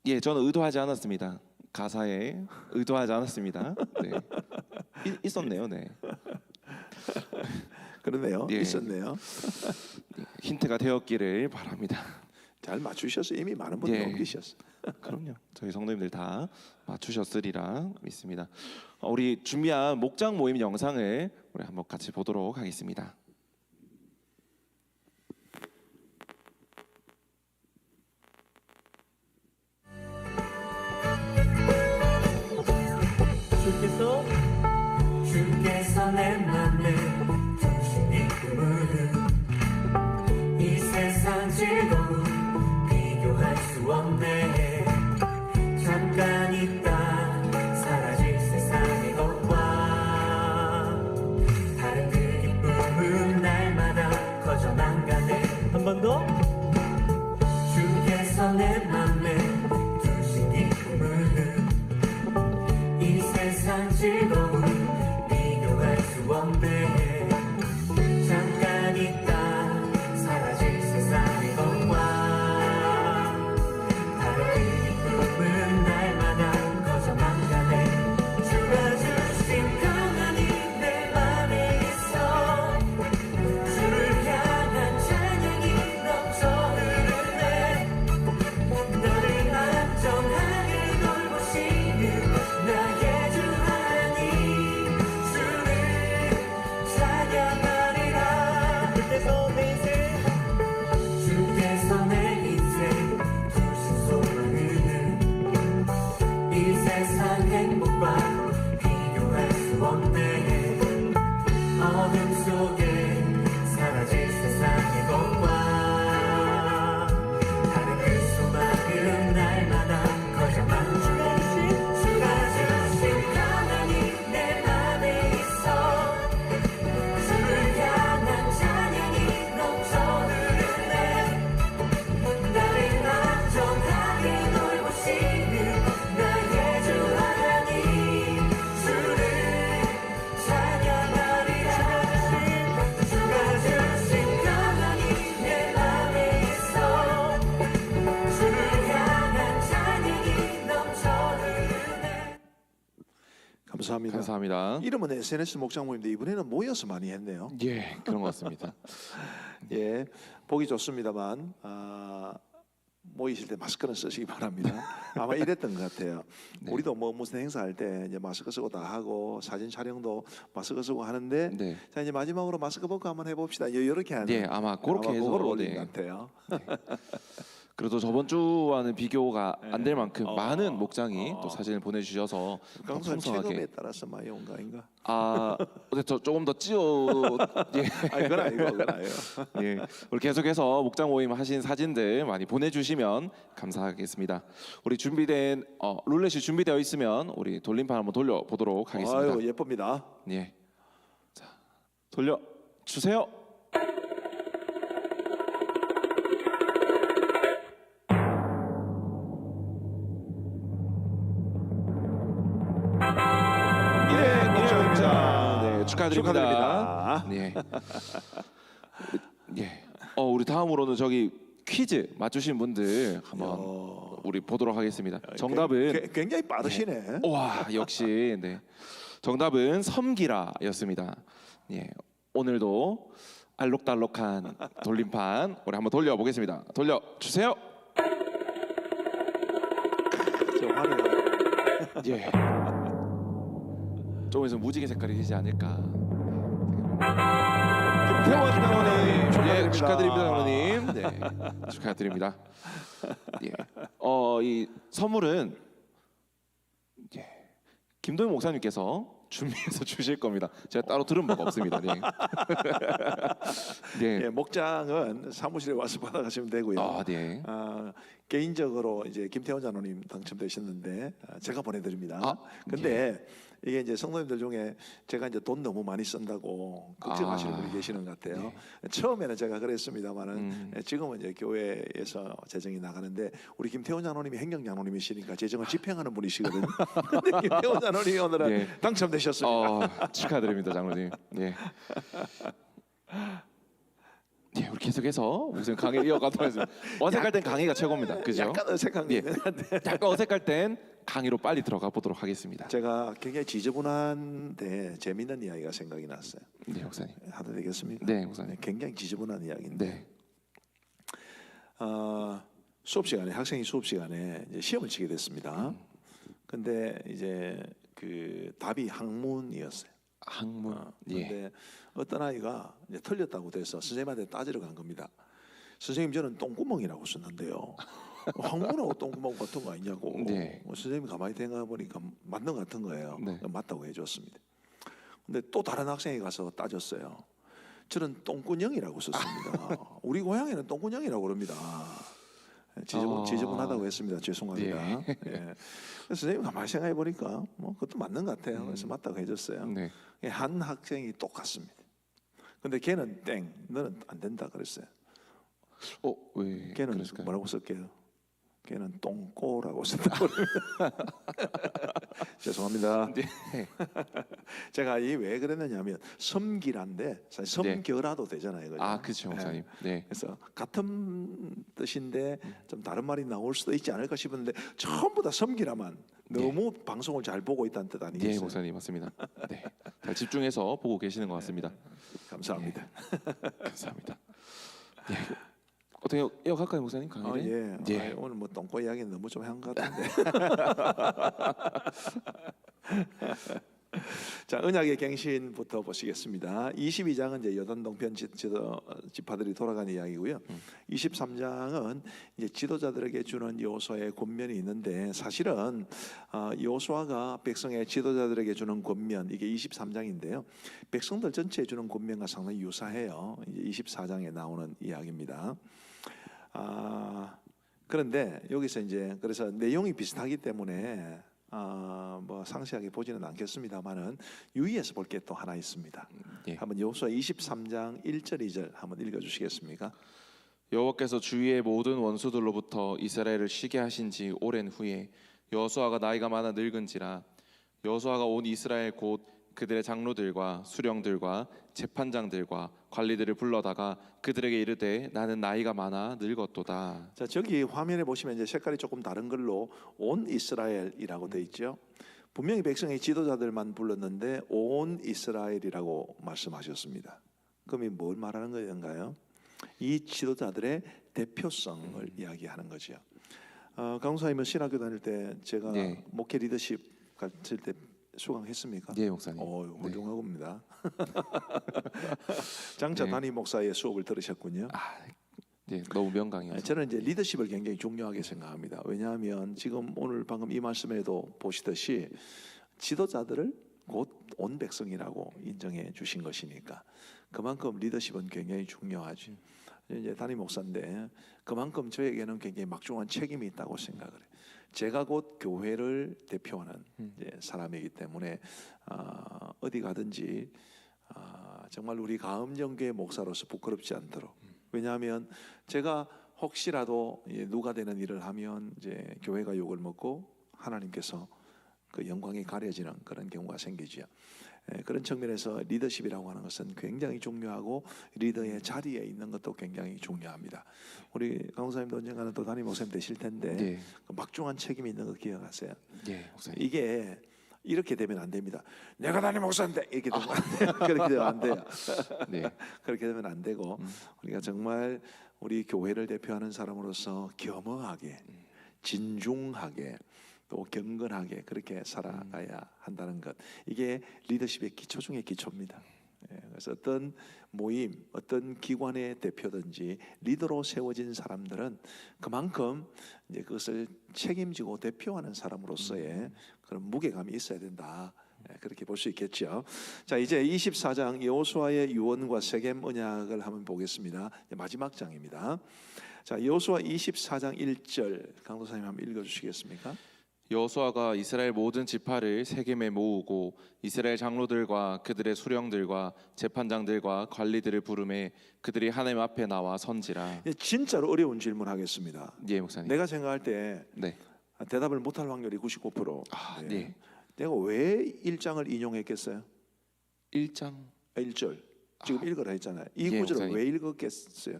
예, 저는 의도하지 않았습니다. 가사에 의도하지 않았습니다. 네. 있었네요. 네. 그러네요. 예. 있었네요. 힌트가 되었기를 바랍니다. 잘 맞추셔서 이미 많은 분들 예. 넘기셨어요. 그럼요. 저희 성도님들 다 맞추셨으리라 믿습니다. 우리 준비한 목장 모임 영상을 우리 한번 같이 보도록 하겠습니다. 주께서 내 맘을 정신이 꿈을 이 세상 즐거움 비교할 수 없네. 잠깐 잊고 즐거움 비교할 수 없네 잠깐 있다 사라질 세상의 것과 다른 그 기쁨은 날마다 커져만 가네 주가 주신 평안이 내 맘에 있어 주를 향한 찬양이 넘쳐 흐르네 너를 안전하게 돌보시는 나의 주 하나님 주를 찬양하리라 주께서 내 인생 주신 소망은 이 세상 행복과 비교할 수 없네 어둠 속에 사라질 세상의 것과 다른 그 소망은 날마다 커져만 주가 주신 평안이 내 맘에 있어 주를 향한 찬양이 넘쳐 흐르네 나를 안전하게 돌보시는 나의 주 하나님 주를 찬양하리라 주가 주신 평안이 내 맘에 있어 주를 향한 찬양이 넘쳐 흐르네 감사합니다. 감사합니다. 이름은 SNS 목장 모임인데 이번에는 모여서 많이 했네요. 예, 그런 것 같습니다. 예, 보기 좋습니다만 모이실 때 마스크는 쓰시기 바랍니다. 아마 이랬던 것 같아요. 네. 우리도 뭐 무슨 행사할 때 이제 마스크 쓰고 다 하고 사진 촬영도 마스크 쓰고 하는데 네. 자 이제 마지막으로 마스크 벗고 한번 해봅시다. 이렇게 하는. 예, 아마 그렇게 해서, 그걸 올린 네. 것 같아요. 그래도 저번 주와는 비교가 안 될 만큼 많은 목장이 어. 또 사진을 보내주셔서 더 강사 체급에 풍성하게. 따라서 많이 온가 아닌가? 어제 저 조금 더 찌어. 예. 아 그건 아니고 그건 아니에요. 예, 우리 계속해서 목장 모임 하신 사진들 많이 보내주시면 감사하겠습니다. 우리 준비된 룰렛이 준비되어 있으면 우리 돌림판 한번 돌려보도록 하겠습니다. 아유 예쁩니다. 예, 자 돌려 주세요. 네, 축하드립니다. 네. 예. 우리 다음으로는 저기 퀴즈 맞추신 분들 한번 우리 보도록 하겠습니다. 정답은 굉장히 빠르시네. 와 역시 네. 정답은 섬기라였습니다. 예. 오늘도 알록달록한 돌림판 우리 한번 돌려보겠습니다. 돌려 주세요. 저 화내요. 예. 조금 있으면 무지개 색깔이 되지 않을까. 김태원 장로님, 예, 축하드립니다, 장로님. 네, 축하드립니다. 예, 이 선물은 김도현 목사님께서 준비해서 주실 겁니다. 제가 따로 들은 바가 없습니다. 네. 네. 예, 목장은 사무실에 와서 받아가시면 되고요. 네. 개인적으로 이제 김태원 장로님 당첨되셨는데 제가 보내드립니다. 근데 이게 이제 성도님들 중에 제가 이제 돈 너무 많이 쓴다고 걱정하시는 분이 계시는 것 같아요. 처음에는 제가 그랬습니다만은 지금은 이제 교회에서 재정이 나가는데 우리 김태원 장로님이 행정 장로님이시니까 재정을 집행하는 분이시거든요. 근데 김태원 장로님이 오늘은 당첨되셨습니다. 축하드립니다, 장로님. 네. 예, 우리 계속해서 무슨 강의 이어가면서 어색할 땐 강의가 최고입니다. 그죠? 약간 어색한 게 예. 있는 것 같아요. 약간 어색할 땐 강의로 빨리 들어가 보도록 하겠습니다. 제가 굉장히 지저분한데 재미있는 이야기가 생각이 났어요. 네, 목사님. 하도 되겠습니까? 네, 목사님. 굉장히 지저분한 이야기인데 네. 수업 시간에 학생이 수업 시간에 이제 시험을 치게 됐습니다. 근데 이제 그 답이 학문이었어요. 학문. 근데 어떤 아이가 이제 틀렸다고 돼서 선생님한테 따지러 간 겁니다. 선생님 저는 똥구멍이라고 썼는데요. 학문하고 똥구멍 같은 거 아니냐고. 네. 선생님이 가만히 생각해 보니까 맞는 것 같은 거예요. 네. 맞다고 해줬습니다. 근데 또 다른 학생이 가서 따졌어요. 저는 똥구녕이라고 썼습니다. 우리 고향에는 똥구녕이라고 그럽니다. 지저분하다고 했습니다. 죄송합니다. 네. 예. 그래서 선생님 가만히 생각해 보니까 뭐 그것도 맞는 것 같아요. 그래서 맞다고 해줬어요. 네. 한 학생이 똑같습니다. 근데 걔는 땡, 너는 안 된다 그랬어요. 왜 걔는 그랬을까요? 뭐라고 쓸게요? 걔는 똥꼬라고 쓴다고 죄송합니다. 네. 제가 이 왜 그랬느냐면 섬기란데 사실 네. 섬겨라도 되잖아요. 그죠? 아, 그렇죠, 목사님. 네. 그래서 같은 뜻인데 좀 다른 말이 나올 수도 있지 않을까 싶은데 전부 다 섬기라만 너무 방송을 잘 보고 있다는 뜻 네, 아니겠어요? 목사님 맞습니다. 네. 잘 집중해서 보고 계시는 것 같습니다. 감사합니다. 감사합니다. 네. 어떻게 이어갈까요, 목사님? 강의를? 예. 오늘 뭐 똥꼬 이야기는 너무 좀 한 것 같은데. 자, 언약의 갱신부터 보시겠습니다. 22장은 이제 요단동편 지파들이 돌아가는 이야기고요. 23장은 이제 지도자들에게 주는 여호수아의 권면이 있는데 사실은 여호수아가 백성의 지도자들에게 주는 권면 이게 23장인데요. 백성들 전체에 주는 권면과 상당히 유사해요. 이제 24장에 나오는 이야기입니다. 그런데 여기서 이제 그래서 내용이 비슷하기 때문에 뭐 상세하게 보지는 않겠습니다만은 유의해서 볼 게 또 하나 있습니다. 예. 한번 여호수아 23장 1절 2절 한번 읽어주시겠습니까? 여호와께서 주위의 모든 원수들로부터 이스라엘을 쉬게 하신 지 오랜 후에 여호수아가 나이가 많아 늙은지라 여호수아가 온 이스라엘 곧 그들의 장로들과 수령들과 재판장들과 관리들을 불러다가 그들에게 이르되 나는 나이가 많아 늙었도다. 자, 저기 화면에 보시면 이제 색깔이 조금 다른 걸로 온 이스라엘이라고 돼 있죠. 분명히 백성의 지도자들만 불렀는데 온 이스라엘이라고 말씀하셨습니다. 그럼 이 뭘 말하는 건가요? 이 지도자들의 대표성을 이야기하는 거죠. 강사님은 신학교 다닐 때 제가 네. 목회 리더십 가르칠 때 수강했습니까? 네, 목사님. 훌륭하겁니다. 장차 네. 담임 목사의 수업을 들으셨군요. 네, 너무 명강이어서. 저는 이제 리더십을 굉장히 중요하게 생각합니다. 왜냐하면 지금 오늘 방금 이 말씀에도 보시듯이 지도자들을 곧 온 백성이라고 인정해 주신 것이니까 그만큼 리더십은 굉장히 중요하지. 이제 담임 목사인데 그만큼 저에게는 굉장히 막중한 책임이 있다고 생각을 해요. 제가 곧 교회를 대표하는 이제 사람이기 때문에 어디 가든지 정말 우리 가음정교회 목사로서 부끄럽지 않도록. 왜냐하면 제가 혹시라도 누가 되는 일을 하면 이제 교회가 욕을 먹고 하나님께서 그 영광이 가려지는 그런 경우가 생기죠. 그런 측면에서 리더십이라고 하는 것은 굉장히 중요하고 리더의 자리에 있는 것도 굉장히 중요합니다. 우리 강사님도 언젠가는 또 담임 목사님 되실 텐데 네. 그 막중한 책임이 있는 거 기억하세요. 네, 목사님. 이게 이렇게 되면 안 됩니다. 내가 담임 목사인데 이렇게 되면 안 돼요. 그렇게 되면 안 돼요. 네. 그렇게 되면 안 되고 우리가 정말 우리 교회를 대표하는 사람으로서 겸허하게 진중하게 또 경건하게 그렇게 살아가야 한다는 것. 이게 리더십의 기초 중의 기초입니다. 그래서 어떤 모임, 어떤 기관의 대표든지 리더로 세워진 사람들은 그만큼 이제 그것을 책임지고 대표하는 사람으로서의 그런 무게감이 있어야 된다. 그렇게 볼 수 있겠죠. 자, 이제 24장 여호수아의 유언과 세겜 언약을 한번 보겠습니다. 마지막 장입니다. 자, 여호수아 24장 1절 강도사님 한번 읽어주시겠습니까? 여호수아가 이스라엘 모든 지파를 세겜에 모으고 이스라엘 장로들과 그들의 수령들과 재판장들과 관리들을 부르매 그들이 하나님 앞에 나와 선지라. 진짜로 어려운 질문하겠습니다. 예, 목사님. 내가 생각할 때 네. 대답을 못할 확률이 99%. 네. 내가 왜 1장을 인용했겠어요? 1장 1절 지금 읽으라 했잖아요. 이 예, 구절을 목사님. 왜 읽었겠어요?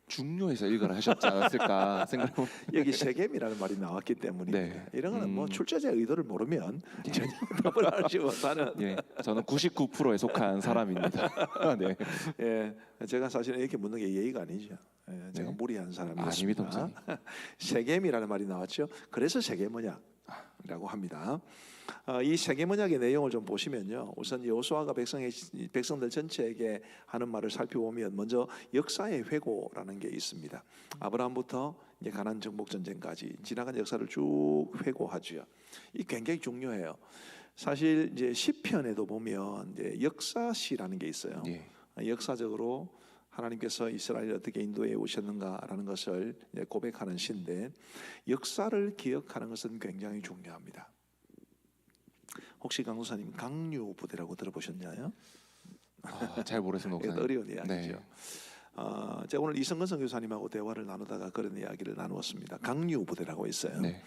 중요해서 읽으라 하셨지 않았을까 생각해. 여기 세겜이라는 말이 나왔기 때문입니다. 네. 이런 거는 뭐 출제자의 의도를 모르면 전혀 답을 하지 못하는. 예, 저는 99%에 속한 사람입니다. 네. 예, 제가 사실은 이렇게 묻는 게 예의가 아니죠. 예, 제가 네. 무리한 아닙니다, 사람이었습니다. 목사님. 세겜이라는 말이 나왔죠. 그래서 세겜언약이라고 합니다. 이 세겜언약의 내용을 좀 보시면요. 우선 여호수아가 백성들 전체에게 하는 말을 살펴보면 먼저 역사의 회고라는 게 있습니다. 아브라함부터 이제 가나안 정복 전쟁까지 지나간 역사를 쭉 회고하죠. 이 굉장히 중요해요. 사실 이제 시편에도 보면 이제 역사시라는 게 있어요. 예. 역사적으로 하나님께서 이스라엘을 어떻게 인도해 오셨는가라는 것을 이제 고백하는 시인데 역사를 기억하는 것은 굉장히 중요합니다. 혹시 강도사님 강류 부대라고 들어보셨나요? 잘 모르겠습니다, 이거 목사님. 어려운 이야기죠. 네. 제가 오늘 이성근 선교사님하고 대화를 나누다가 그런 이야기를 나누었습니다. 강류 부대라고 있어요. 네.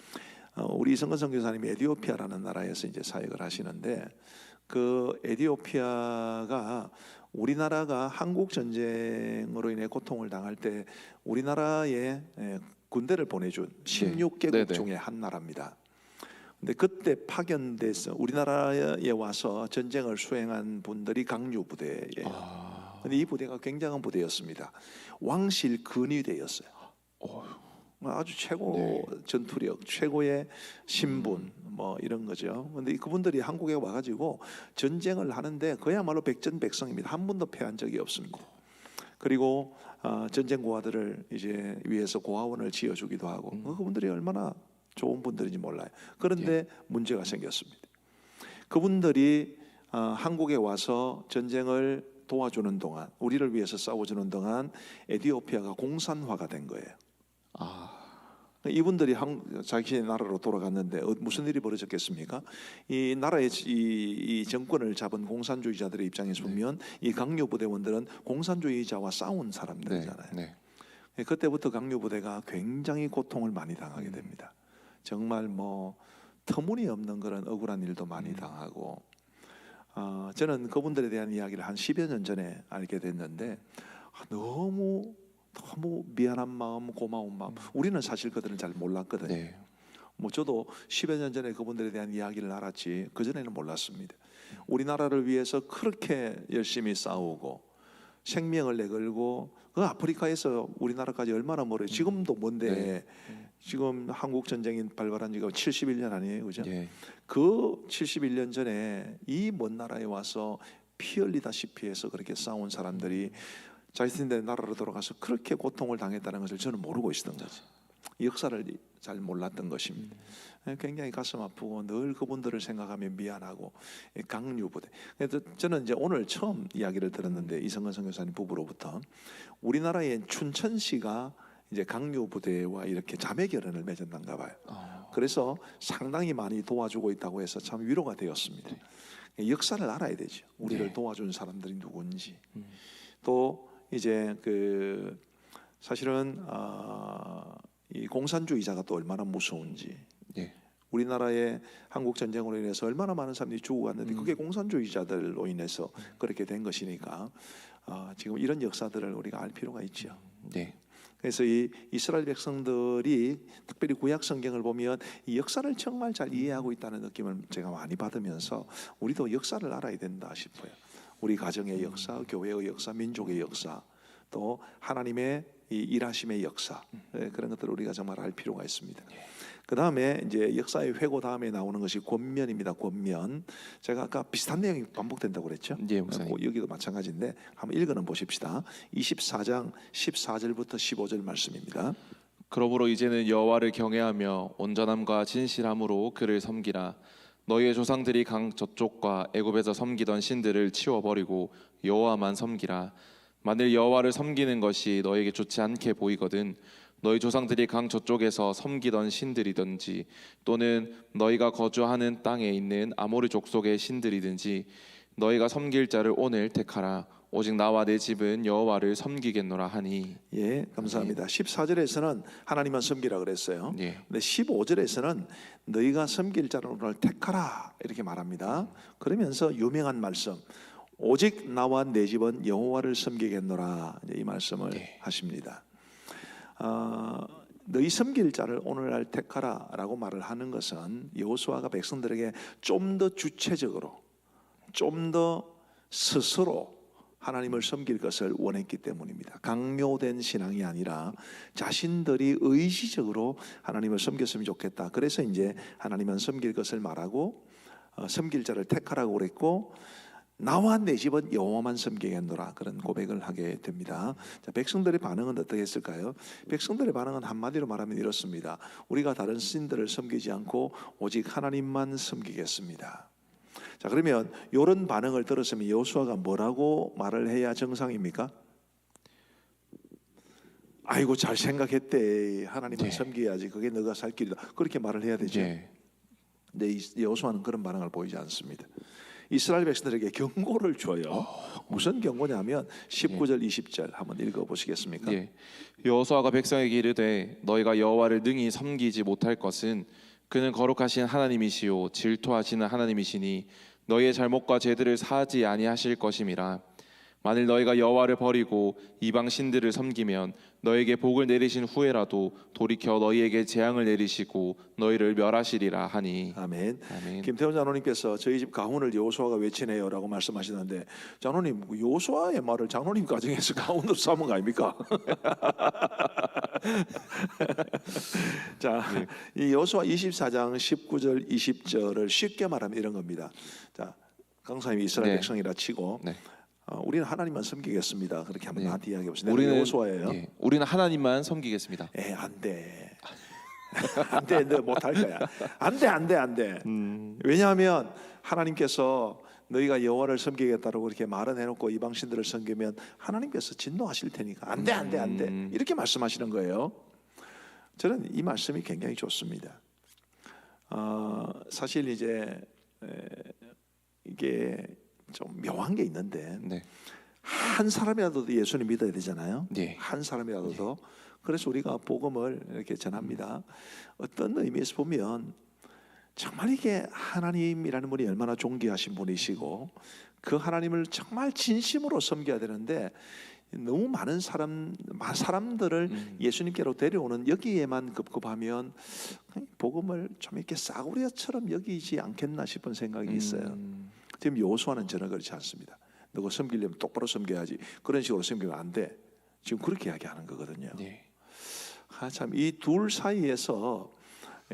우리 이성근 선교사님이 에티오피아라는 나라에서 이제 사역을 하시는데 그 에티오피아가 우리나라가 한국 전쟁으로 인해 고통을 당할 때 우리나라에 군대를 보내준 16개국 네네. 중에 한 나라입니다. 근데 그때 파견돼서 우리나라에 와서 전쟁을 수행한 분들이 강류 부대예요. 근데 이 부대가 굉장한 부대였습니다. 왕실 근위대였어요. 아주 최고 전투력, 최고의 신분 뭐 이런 거죠. 근데 그분들이 한국에 와가지고 전쟁을 하는데 그야말로 백전백승입니다. 한 번도 패한 적이 없습니다. 그리고 전쟁 고아들을 이제 위해서 고아원을 지어주기도 하고 그분들이 얼마나 좋은 분들인지 몰라요. 그런데 문제가 생겼습니다. 그분들이 한국에 와서 전쟁을 도와주는 동안, 우리를 위해서 싸워주는 동안 에티오피아가 공산화가 된 거예요. 이분들이 자기 나라로 돌아갔는데 무슨 일이 벌어졌겠습니까? 이 나라의 이 정권을 잡은 공산주의자들의 입장에서 보면 이 강요 부대원들은 공산주의자와 싸운 사람들이잖아요. 네. 그때부터 강요 부대가 굉장히 고통을 많이 당하게 됩니다. 정말 뭐 터무니없는 그런 억울한 일도 많이 당하고 저는 그분들에 대한 이야기를 한 10여 년 전에 알게 됐는데 너무 미안한 마음, 고마운 마음. 우리는 사실 그들은 잘 몰랐거든요. 네. 뭐 저도 10여 년 전에 그분들에 대한 이야기를 알았지 그 전에는 몰랐습니다. 우리나라를 위해서 그렇게 열심히 싸우고 생명을 내걸고 그 아프리카에서 우리나라까지 얼마나 멀어요. 지금도 먼데 지금 한국 전쟁이 발발한 지가 71년 아니에요, 그죠? 그 71년 전에 이 먼 나라에 와서 피 흘리다시피 해서 그렇게 싸운 사람들이 자신들의 나라로 돌아가서 그렇게 고통을 당했다는 것을 저는 모르고 있었던 거죠. 역사를 잘 몰랐던 것입니다. 굉장히 가슴 아프고 늘 그분들을 생각하며 미안하고 강류부대. 그래서 저는 이제 오늘 처음 이야기를 들었는데 이성근 선교사님 부부로부터 우리나라의 춘천시가 이제 강류부대와 이렇게 자매 결연을 맺었는가 봐요. 그래서 상당히 많이 도와주고 있다고 해서 참 위로가 되었습니다. 역사를 알아야 되죠. 우리를 도와준 사람들이 누군지. 또 이제 그 사실은 이 공산주의자가 또 얼마나 무서운지. 우리나라의 한국 전쟁으로 인해서 얼마나 많은 사람들이 죽어갔는데 그게 공산주의자들로 인해서 그렇게 된 것이니까 지금 이런 역사들을 우리가 알 필요가 있죠. 그래서 이 이스라엘 백성들이 특별히 구약 성경을 보면 이 역사를 정말 잘 이해하고 있다는 느낌을 제가 많이 받으면서 우리도 역사를 알아야 된다 싶어요. 우리 가정의 역사, 교회의 역사, 민족의 역사, 또 하나님의 이 일하심의 역사 그런 것들을 우리가 정말 알 필요가 있습니다. 그 다음에 이제 역사의 회고 다음에 나오는 것이 권면입니다. 권면. 제가 아까 비슷한 내용이 반복된다고 그랬죠. 여기도 마찬가지인데 한번 읽어는 보십시다. 24장 14절부터 15절 말씀입니다. 그러므로 이제는 여호와를 경외하며 온전함과 진실함으로 그를 섬기라. 너희의 조상들이 강 저쪽과 애굽에서 섬기던 신들을 치워버리고 여호와만 섬기라. 만일 여호와를 섬기는 것이 너에게 좋지 않게 보이거든 너희 조상들이 강 저쪽에서 섬기던 신들이든지 또는 너희가 거주하는 땅에 있는 아모리 족속의 신들이든지 너희가 섬길 자를 오늘 택하라. 오직 나와 내 집은 여호와를 섬기겠노라 하니. 예, 감사합니다. 14절에서는 하나님만 섬기라 그랬어요. 근데 15절에서는 너희가 섬길 자를 오늘 택하라 이렇게 말합니다. 그러면서 유명한 말씀, 오직 나와 내 집은 여호와를 섬기겠노라 이 말씀을 하십니다. 너희 섬길 자를 오늘날 택하라라고 말을 하는 것은 여호수아가 백성들에게 좀 더 주체적으로, 좀 더 스스로 하나님을 섬길 것을 원했기 때문입니다. 강요된 신앙이 아니라 자신들이 의지적으로 하나님을 섬겼으면 좋겠다. 그래서 이제 하나님만 섬길 것을 말하고 섬길 자를 택하라고 그랬고 나와 내 집은 여호와만 섬기겠노라 그런 고백을 하게 됩니다. 자, 백성들의 반응은 어떻게 했을까요? 백성들의 반응은 한마디로 말하면 이렇습니다. 우리가 다른 신들을 섬기지 않고 오직 하나님만 섬기겠습니다. 자, 그러면 이런 반응을 들었으면 여호수아가 뭐라고 말을 해야 정상입니까? 아이고 잘 생각했대. 하나님을 섬겨야지. 그게 너가 살 길이다. 그렇게 말을 해야 되죠. 근데 여호수아는 그런 반응을 보이지 않습니다. 이스라엘 백성들에게 경고를 줘요. 무슨 경고냐면 19절 20절 한번 읽어보시겠습니까? 예. 여호수아가 백성에게 이르되 너희가 여호와를 능히 섬기지 못할 것은 그는 거룩하신 하나님이시요 질투하시는 하나님이시니 너희의 잘못과 죄들을 사하지 아니하실 것임이라. 만일 너희가 여호와를 버리고 이방 신들을 섬기면 너희에게 복을 내리신 후에라도 돌이켜 너희에게 재앙을 내리시고 너희를 멸하시리라 하니. 아멘. 아멘. 김태훈 장로님께서 저희 집 가훈을 여호수아가 외치네요라고 말씀하시는데 장로님 여호수아의 말을 장로님 가정에서 가훈으로 삼은 거 아닙니까? 자, 이 여호수아 24장 19절 20절을 쉽게 말하면 이런 겁니다. 자, 강사님이 이스라엘 네. 백성이라 치고 네. 우리는 하나님만 섬기겠습니다. 그렇게 한번 네. 나한테 이야기해 보세요. 우리는 여호수아예요. 예, 우리는 하나님만 섬기겠습니다. 안 돼. 안 돼. 너 못할 거야. 안 돼. 안 돼. 안 돼. 왜냐하면 하나님께서 너희가 여호와를 섬기겠다고 이렇게 말은 해놓고 이방 신들을 섬기면 하나님께서 진노하실 테니까 안 돼. 안 돼. 안 돼. 이렇게 말씀하시는 거예요. 저는 이 말씀이 굉장히 좋습니다. 사실 이제 이게 좀 묘한 게 있는데 네. 한 사람이라도 예수님 믿어야 되잖아요. 네. 한 사람이라도. 그래서 우리가 복음을 이렇게 전합니다. 어떤 의미에서 보면 정말 이게 하나님이라는 분이 얼마나 존귀하신 분이시고 그 하나님을 정말 진심으로 섬겨야 되는데 너무 많은 사람들을 예수님께로 데려오는 여기에만 급급하면 복음을 좀 이렇게 싸구려처럼 여기지 않겠나 싶은 생각이 있어요. 지금 여호수아는 전혀 그렇지 않습니다. 너가 섬기려면 똑바로 섬겨야지. 그런 식으로 섬기면 안 돼. 지금 그렇게 이야기하는 거거든요. 네. 참 이 둘 사이에서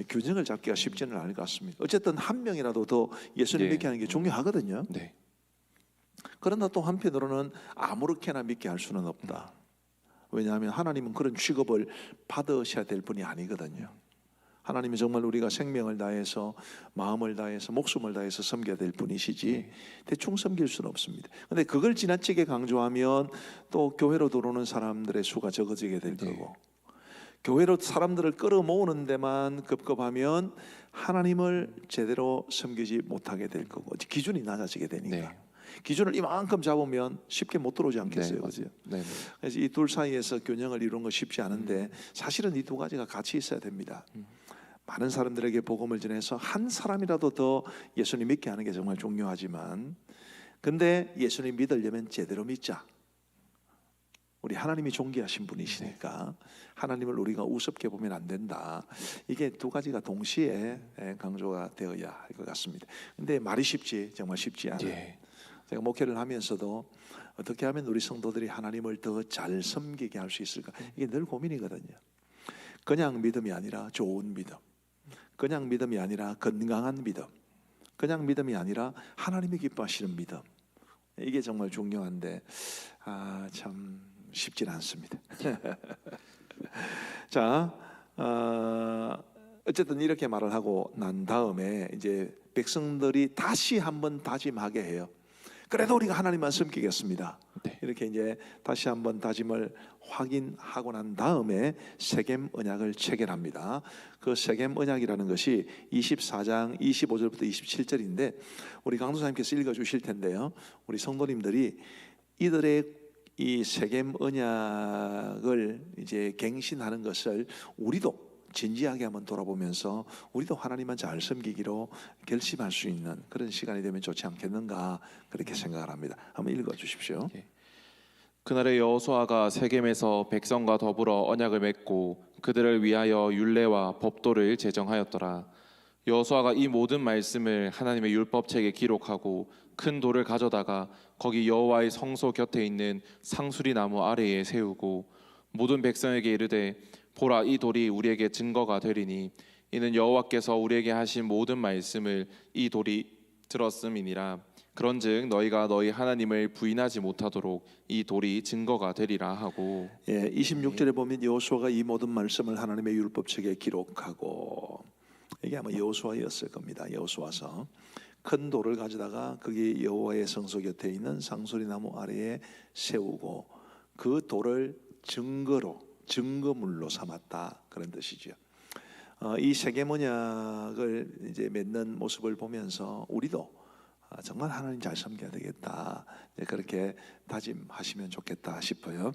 균형을 잡기가 쉽지는 않을 것 같습니다. 어쨌든 한 명이라도 더 예수님 네. 믿게 하는 게 중요하거든요. 네. 그러나 또 한편으로는 아무렇게나 믿게 할 수는 없다. 왜냐하면 하나님은 그런 취급을 받으셔야 될 분이 아니거든요. 하나님이 정말 우리가 생명을 다해서 마음을 다해서 목숨을 다해서 섬겨야 될 분이시지 대충 섬길 수는 없습니다. 그런데 그걸 지나치게 강조하면 또 교회로 들어오는 사람들의 수가 적어지게 될 거고 교회로 사람들을 끌어모으는 데만 급급하면 하나님을 제대로 섬기지 못하게 될 거고 기준이 낮아지게 되니까 네. 기준을 이만큼 잡으면 쉽게 못 들어오지 않겠어요. 네, 그죠? 네. 그래서 이 둘 사이에서 균형을 이루는 거 쉽지 않은데 사실은 이 두 가지가 같이 있어야 됩니다. 많은 사람들에게 복음을 전해서 한 사람이라도 더 예수님 믿게 하는 게 정말 중요하지만 근데 예수님 믿으려면 제대로 믿자. 우리 하나님이 존귀하신 분이시니까 하나님을 우리가 우습게 보면 안 된다. 이게 두 가지가 동시에 강조가 되어야 할 것 같습니다. 근데 말이 쉽지 정말 쉽지 않아요. 예. 제가 목회를 하면서도 어떻게 하면 우리 성도들이 하나님을 더 잘 섬기게 할 수 있을까 이게 늘 고민이거든요. 그냥 믿음이 아니라 좋은 믿음, 그냥 믿음이 아니라 건강한 믿음, 그냥 믿음이 아니라 하나님이 기뻐하시는 믿음. 이게 정말 중요한데 참 쉽진 않습니다. 자, 어쨌든 이렇게 말을 하고 난 다음에 이제 백성들이 다시 한번 다짐하게 해요. 그래도 우리가 하나님만 섬기겠습니다. 네. 이렇게 이제 다시 한번 다짐을 확인하고 난 다음에 세겜 언약을 체결합니다. 그 세겜 언약이라는 것이 24장 25절부터 27절인데 우리 강도사님께서 읽어주실 텐데요. 우리 성도님들이 이들의 이 세겜 언약을 이제 갱신하는 것을 우리도 진지하게 한번 돌아보면서 우리도 하나님만 잘 섬기기로 결심할 수 있는 그런 시간이 되면 좋지 않겠는가 그렇게 생각을 합니다. 한번 읽어 주십시오. 그날에 여호수아가 세겜에서 백성과 더불어 언약을 맺고 그들을 위하여 율례와 법도를 제정하였더라. 여호수아가 이 모든 말씀을 하나님의 율법책에 기록하고 큰 돌을 가져다가 거기 여호와의 성소 곁에 있는 상수리 나무 아래에 세우고 모든 백성에게 이르되 보라 이 돌이 우리에게 증거가 되리니 이는 여호와께서 우리에게 하신 모든 말씀을 이 돌이 들었음이니라. 그런즉 너희가 너희 하나님을 부인하지 못하도록 이 돌이 증거가 되리라 하고 26절에 보면 여호수아가 이 모든 말씀을 하나님의 율법책에 기록하고 이게 아마 여호수아였을 겁니다. 여호수아서 큰 돌을 가져다가 거기 여호와의 성소 곁에 있는 상수리 나무 아래에 세우고 그 돌을 증거물로 삼았다 그런 뜻이죠. 이 세겜 언약을 이제 맺는 모습을 보면서 우리도 정말 하나님 잘 섬겨야 되겠다. 네, 그렇게 다짐하시면 좋겠다 싶어요.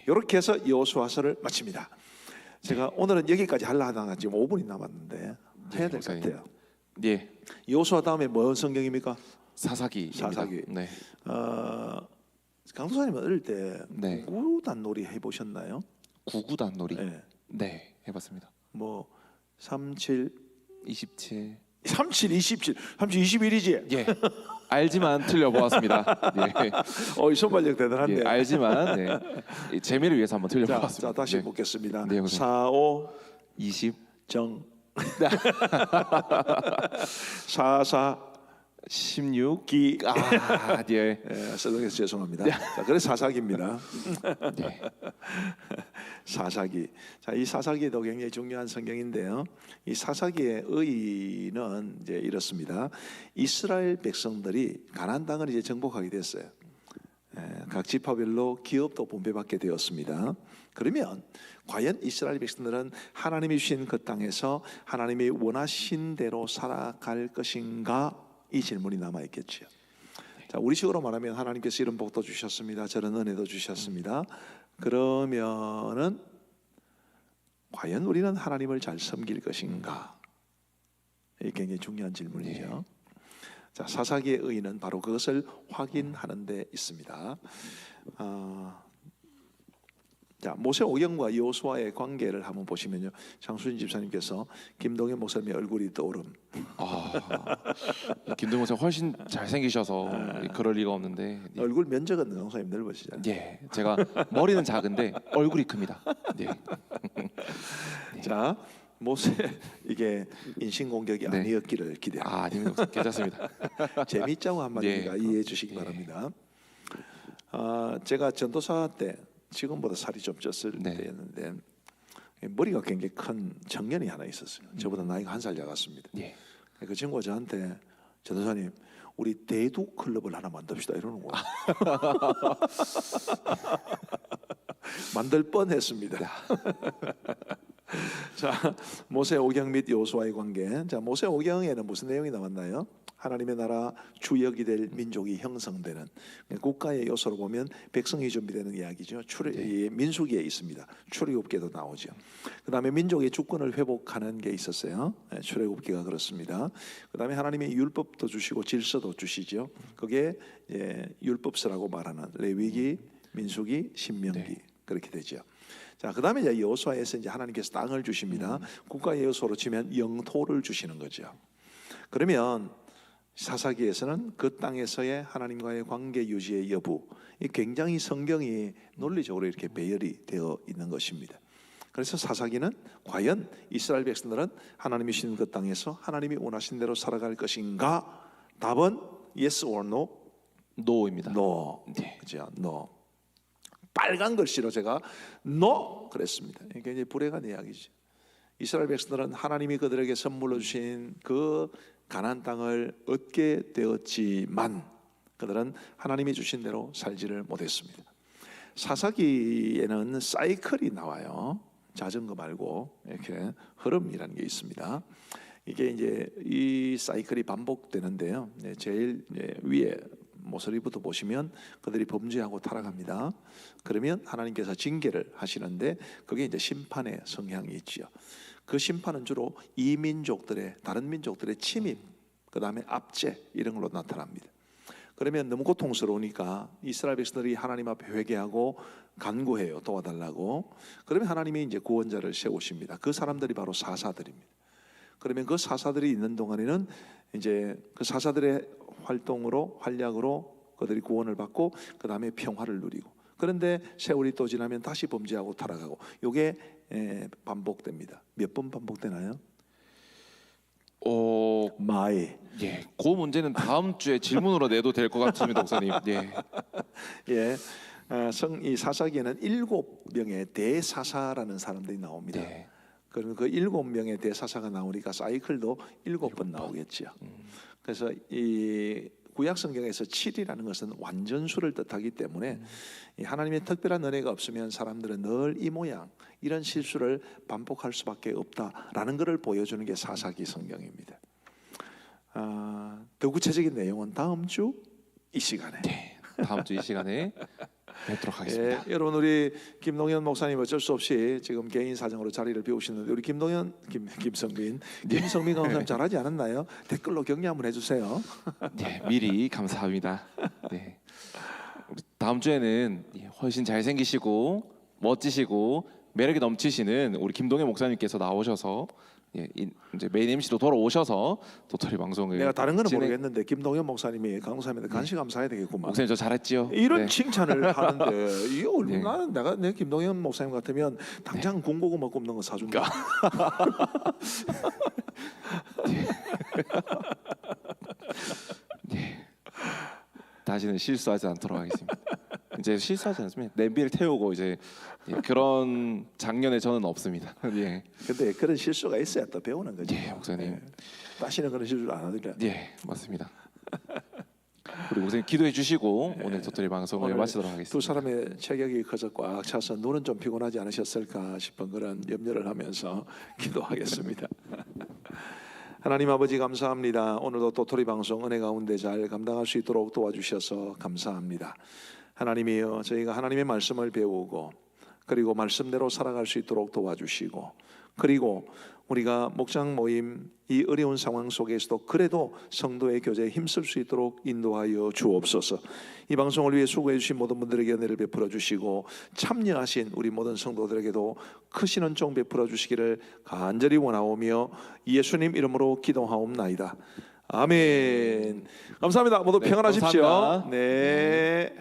이렇게 해서 여호수아서를 마칩니다. 제가 오늘은 여기까지 하려 하다가 지금 5분이 남았는데 해야 될 것 목사님. 같아요. 예, 여호수아 다음에 뭔 성경입니까? 사사기. 사사기. 네. 강도사님 어릴 때 네. 구단 놀이 해보셨나요? 구구단 놀이. 네. 네, 해봤습니다. 뭐 37, 27. 37, 27, 21이지. 예, 알지만 틀려보았습니다. 예, 이 손발력 대단한데. 예, 알지만 네. 이 재미를 위해서 한번 자, 틀려보았습니다. 다시 네. 보겠습니다. 네, 목사님. 4, 5, 20, 정 4, 4, 16. 기. 아, 예. 써동해서 죄송합니다. 자, 그래서 사사기입니다. 네. 사사기. 자, 이 사사기도 굉장히 중요한 성경인데요. 이 사사기의 의의는 이제 이렇습니다. 이스라엘 백성들이 가나안 땅을 이제 정복하게 됐어요. 각 지파별로 기업도 분배받게 되었습니다. 그러면 과연 이스라엘 백성들은 하나님이 주신 그 땅에서 하나님이 원하신 대로 살아갈 것인가? 이 질문이 남아 있겠죠. 자, 우리식으로 말하면 하나님께서 이런 복도 주셨습니다. 저런 은혜도 주셨습니다. 그러면은 과연 우리는 하나님을 잘 섬길 것인가? 이게 굉장히 중요한 질문이죠. 자, 사사기의 의의는 바로 그것을 확인하는 데 있습니다. 자, 모세 오경과 여호수아의 관계를 한번 보시면요. 장수진 집사님께서 김동현 목사님의 얼굴이 떠오름. 김동현 목사 훨씬 잘생기셔서 그럴 리가 없는데. 예. 얼굴 면적은 목사님 넓으시잖아요. 예, 제가 머리는 작은데 얼굴이 큽니다. 예. 자, 모세 이게 인신공격이 네. 아니었기를 기대합니다. 아닙니다. 괜찮습니다. 재미있자고 한마디니까 예. 이해해 주시기 바랍니다. 제가 전도사 때 지금보다 살이 좀 쪘을 네. 때였는데 머리가 굉장히 큰 청년이 하나 있었어요. 저보다 나이가 한 살 작았습니다. 예. 그 친구가 저한테 전도사님 우리 대두 클럽을 하나 만듭시다 이러는 거예요. 만들 뻔했습니다. 자, 모세 오경 및 여호수아의 관계. 자, 모세 오경에는 무슨 내용이 나왔나요? 하나님의 나라 주역이 될 민족이 형성되는 국가의 요소로 보면 백성이 준비되는 이야기죠. 민수기에 있습니다. 출애굽기에도 나오죠. 그다음에 민족의 주권을 회복하는 게 있었어요. 출애굽기가 그렇습니다. 그다음에 하나님의 율법도 주시고 질서도 주시죠. 그게 율법서라고 말하는 레위기, 민수기, 신명기 그렇게 되죠. 자, 그다음에 이제 여호수아에서 이제 하나님께서 땅을 주십니다. 국가의 요소로 치면 영토를 주시는 거죠. 그러면 사사기에서는 그 땅에서의 하나님과의 관계 유지의 여부, 이 굉장히 성경이 논리적으로 이렇게 배열이 되어 있는 것입니다. 그래서 사사기는 과연 이스라엘 백성들은 하나님이 주신 그 땅에서 하나님이 원하신 대로 살아갈 것인가? 답은 yes or no? 노입니다. No. 네. 그죠? No. 빨간 글씨로 제가 no 그랬습니다. 이게 이제 불행한 이야기죠. 이스라엘 백성들은 하나님이 그들에게 선물로 주신 그 가나안 땅을 얻게 되었지만 그들은 하나님이 주신 대로 살지를 못했습니다. 사사기에는 사이클이 나와요. 자전거 말고 이렇게 흐름이라는 게 있습니다. 이게 이제 이 사이클이 반복되는데요. 제일 위에 모서리부터 보시면 그들이 범죄하고 타락합니다. 그러면 하나님께서 징계를 하시는데 그게 이제 심판의 성향이 있지요. 그 심판은 주로 이 민족들의 다른 민족들의 침입, 그 다음에 압제 이런 걸로 나타납니다. 그러면 너무 고통스러우니까 이스라엘 백성들이 하나님 앞에 회개하고 간구해요. 도와달라고. 그러면 하나님이 이제 구원자를 세우십니다. 그 사람들이 바로 사사들입니다. 그러면 그 사사들이 있는 동안에는 이제 그 사사들의 활동으로 활약으로 그들이 구원을 받고 그 다음에 평화를 누리고 그런데 세월이 또 지나면 다시 범죄하고 타락하고 이게 반복됩니다. 몇 번 반복되나요? 마이. 예, 그 문제는 다음 주에 질문으로 내도 될 것 같습니다, 목사님. 예, 예, 이 사사기에는 7명의 대사사라는 사람들이 나옵니다. 네. 그러면 그 7명의 대사사가 나오니까 사이클도 7번 나오겠죠. 그래서 이 구약 성경에서 7이라는 것은 완전수를 뜻하기 때문에 이 하나님의 특별한 은혜가 없으면 사람들은 늘 이 모양 이런 실수를 반복할 수밖에 없다라는 것을 보여주는 게 사사기 성경입니다. 더 구체적인 내용은 다음 주 이 시간에. 네, 다음 주 이 시간에 뵙도록 하겠습니다. 예, 여러분 우리 김동현 목사님 어쩔 수 없이 지금 개인 사정으로 자리를 비우시는데 우리 김성민 강사님 잘하지 않았나요? 댓글로 격려 한번 해주세요. 네, 미리 감사합니다. 네. 우리 다음 주에는 훨씬 잘생기시고 멋지시고 매력이 넘치시는 우리 김동현 목사님께서 나오셔서 이제 메인 MC로 돌아오셔서 도토리 방송을 내가 다른 거는 진행- 모르겠는데 김동현 목사님이 강사님한테 간식 감사해야 되겠구만. 목사님 저 잘했지요? 이런 네. 칭찬을 하는데 이거 네. 나는 내 김동현 목사님 같으면 당장 군고구마 굽는 거 사준다. 다시는 실수하지 않도록 하겠습니다. 이제 실수하지 않으면 냄비를 태우고 이제 그런 작년에 저는 없습니다. 예, 근데 그런 실수가 있어야 또 배우는 거지. 예, 목사님. 다시는 그런 실수를 안 하더라. 예, 맞습니다. 우리 목사님 기도해 주시고 오늘 도토리 방송을 오늘 마치도록 하겠습니다. 두 사람의 체격이 커서 꽉 차서 눈은 좀 피곤하지 않으셨을까 싶은 그런 염려를 하면서 기도하겠습니다. 하나님 아버지 감사합니다. 오늘도 도토리 방송 은혜 가운데 잘 감당할 수 있도록 도와주셔서 감사합니다. 하나님이여 저희가 하나님의 말씀을 배우고 그리고 말씀대로 살아갈 수 있도록 도와주시고 그리고 우리가 목장 모임 이 어려운 상황 속에서도 그래도 성도의 교제에 힘쓸 수 있도록 인도하여 주옵소서. 이 방송을 위해 수고해 주신 모든 분들에게 은혜를 베풀어 주시고 참여하신 우리 모든 성도들에게도 크신 은총 베풀어 주시기를 간절히 원하오며 예수님 이름으로 기도하옵나이다. 아멘. 감사합니다. 모두 네, 평안하십시오. 감사합니다. 네.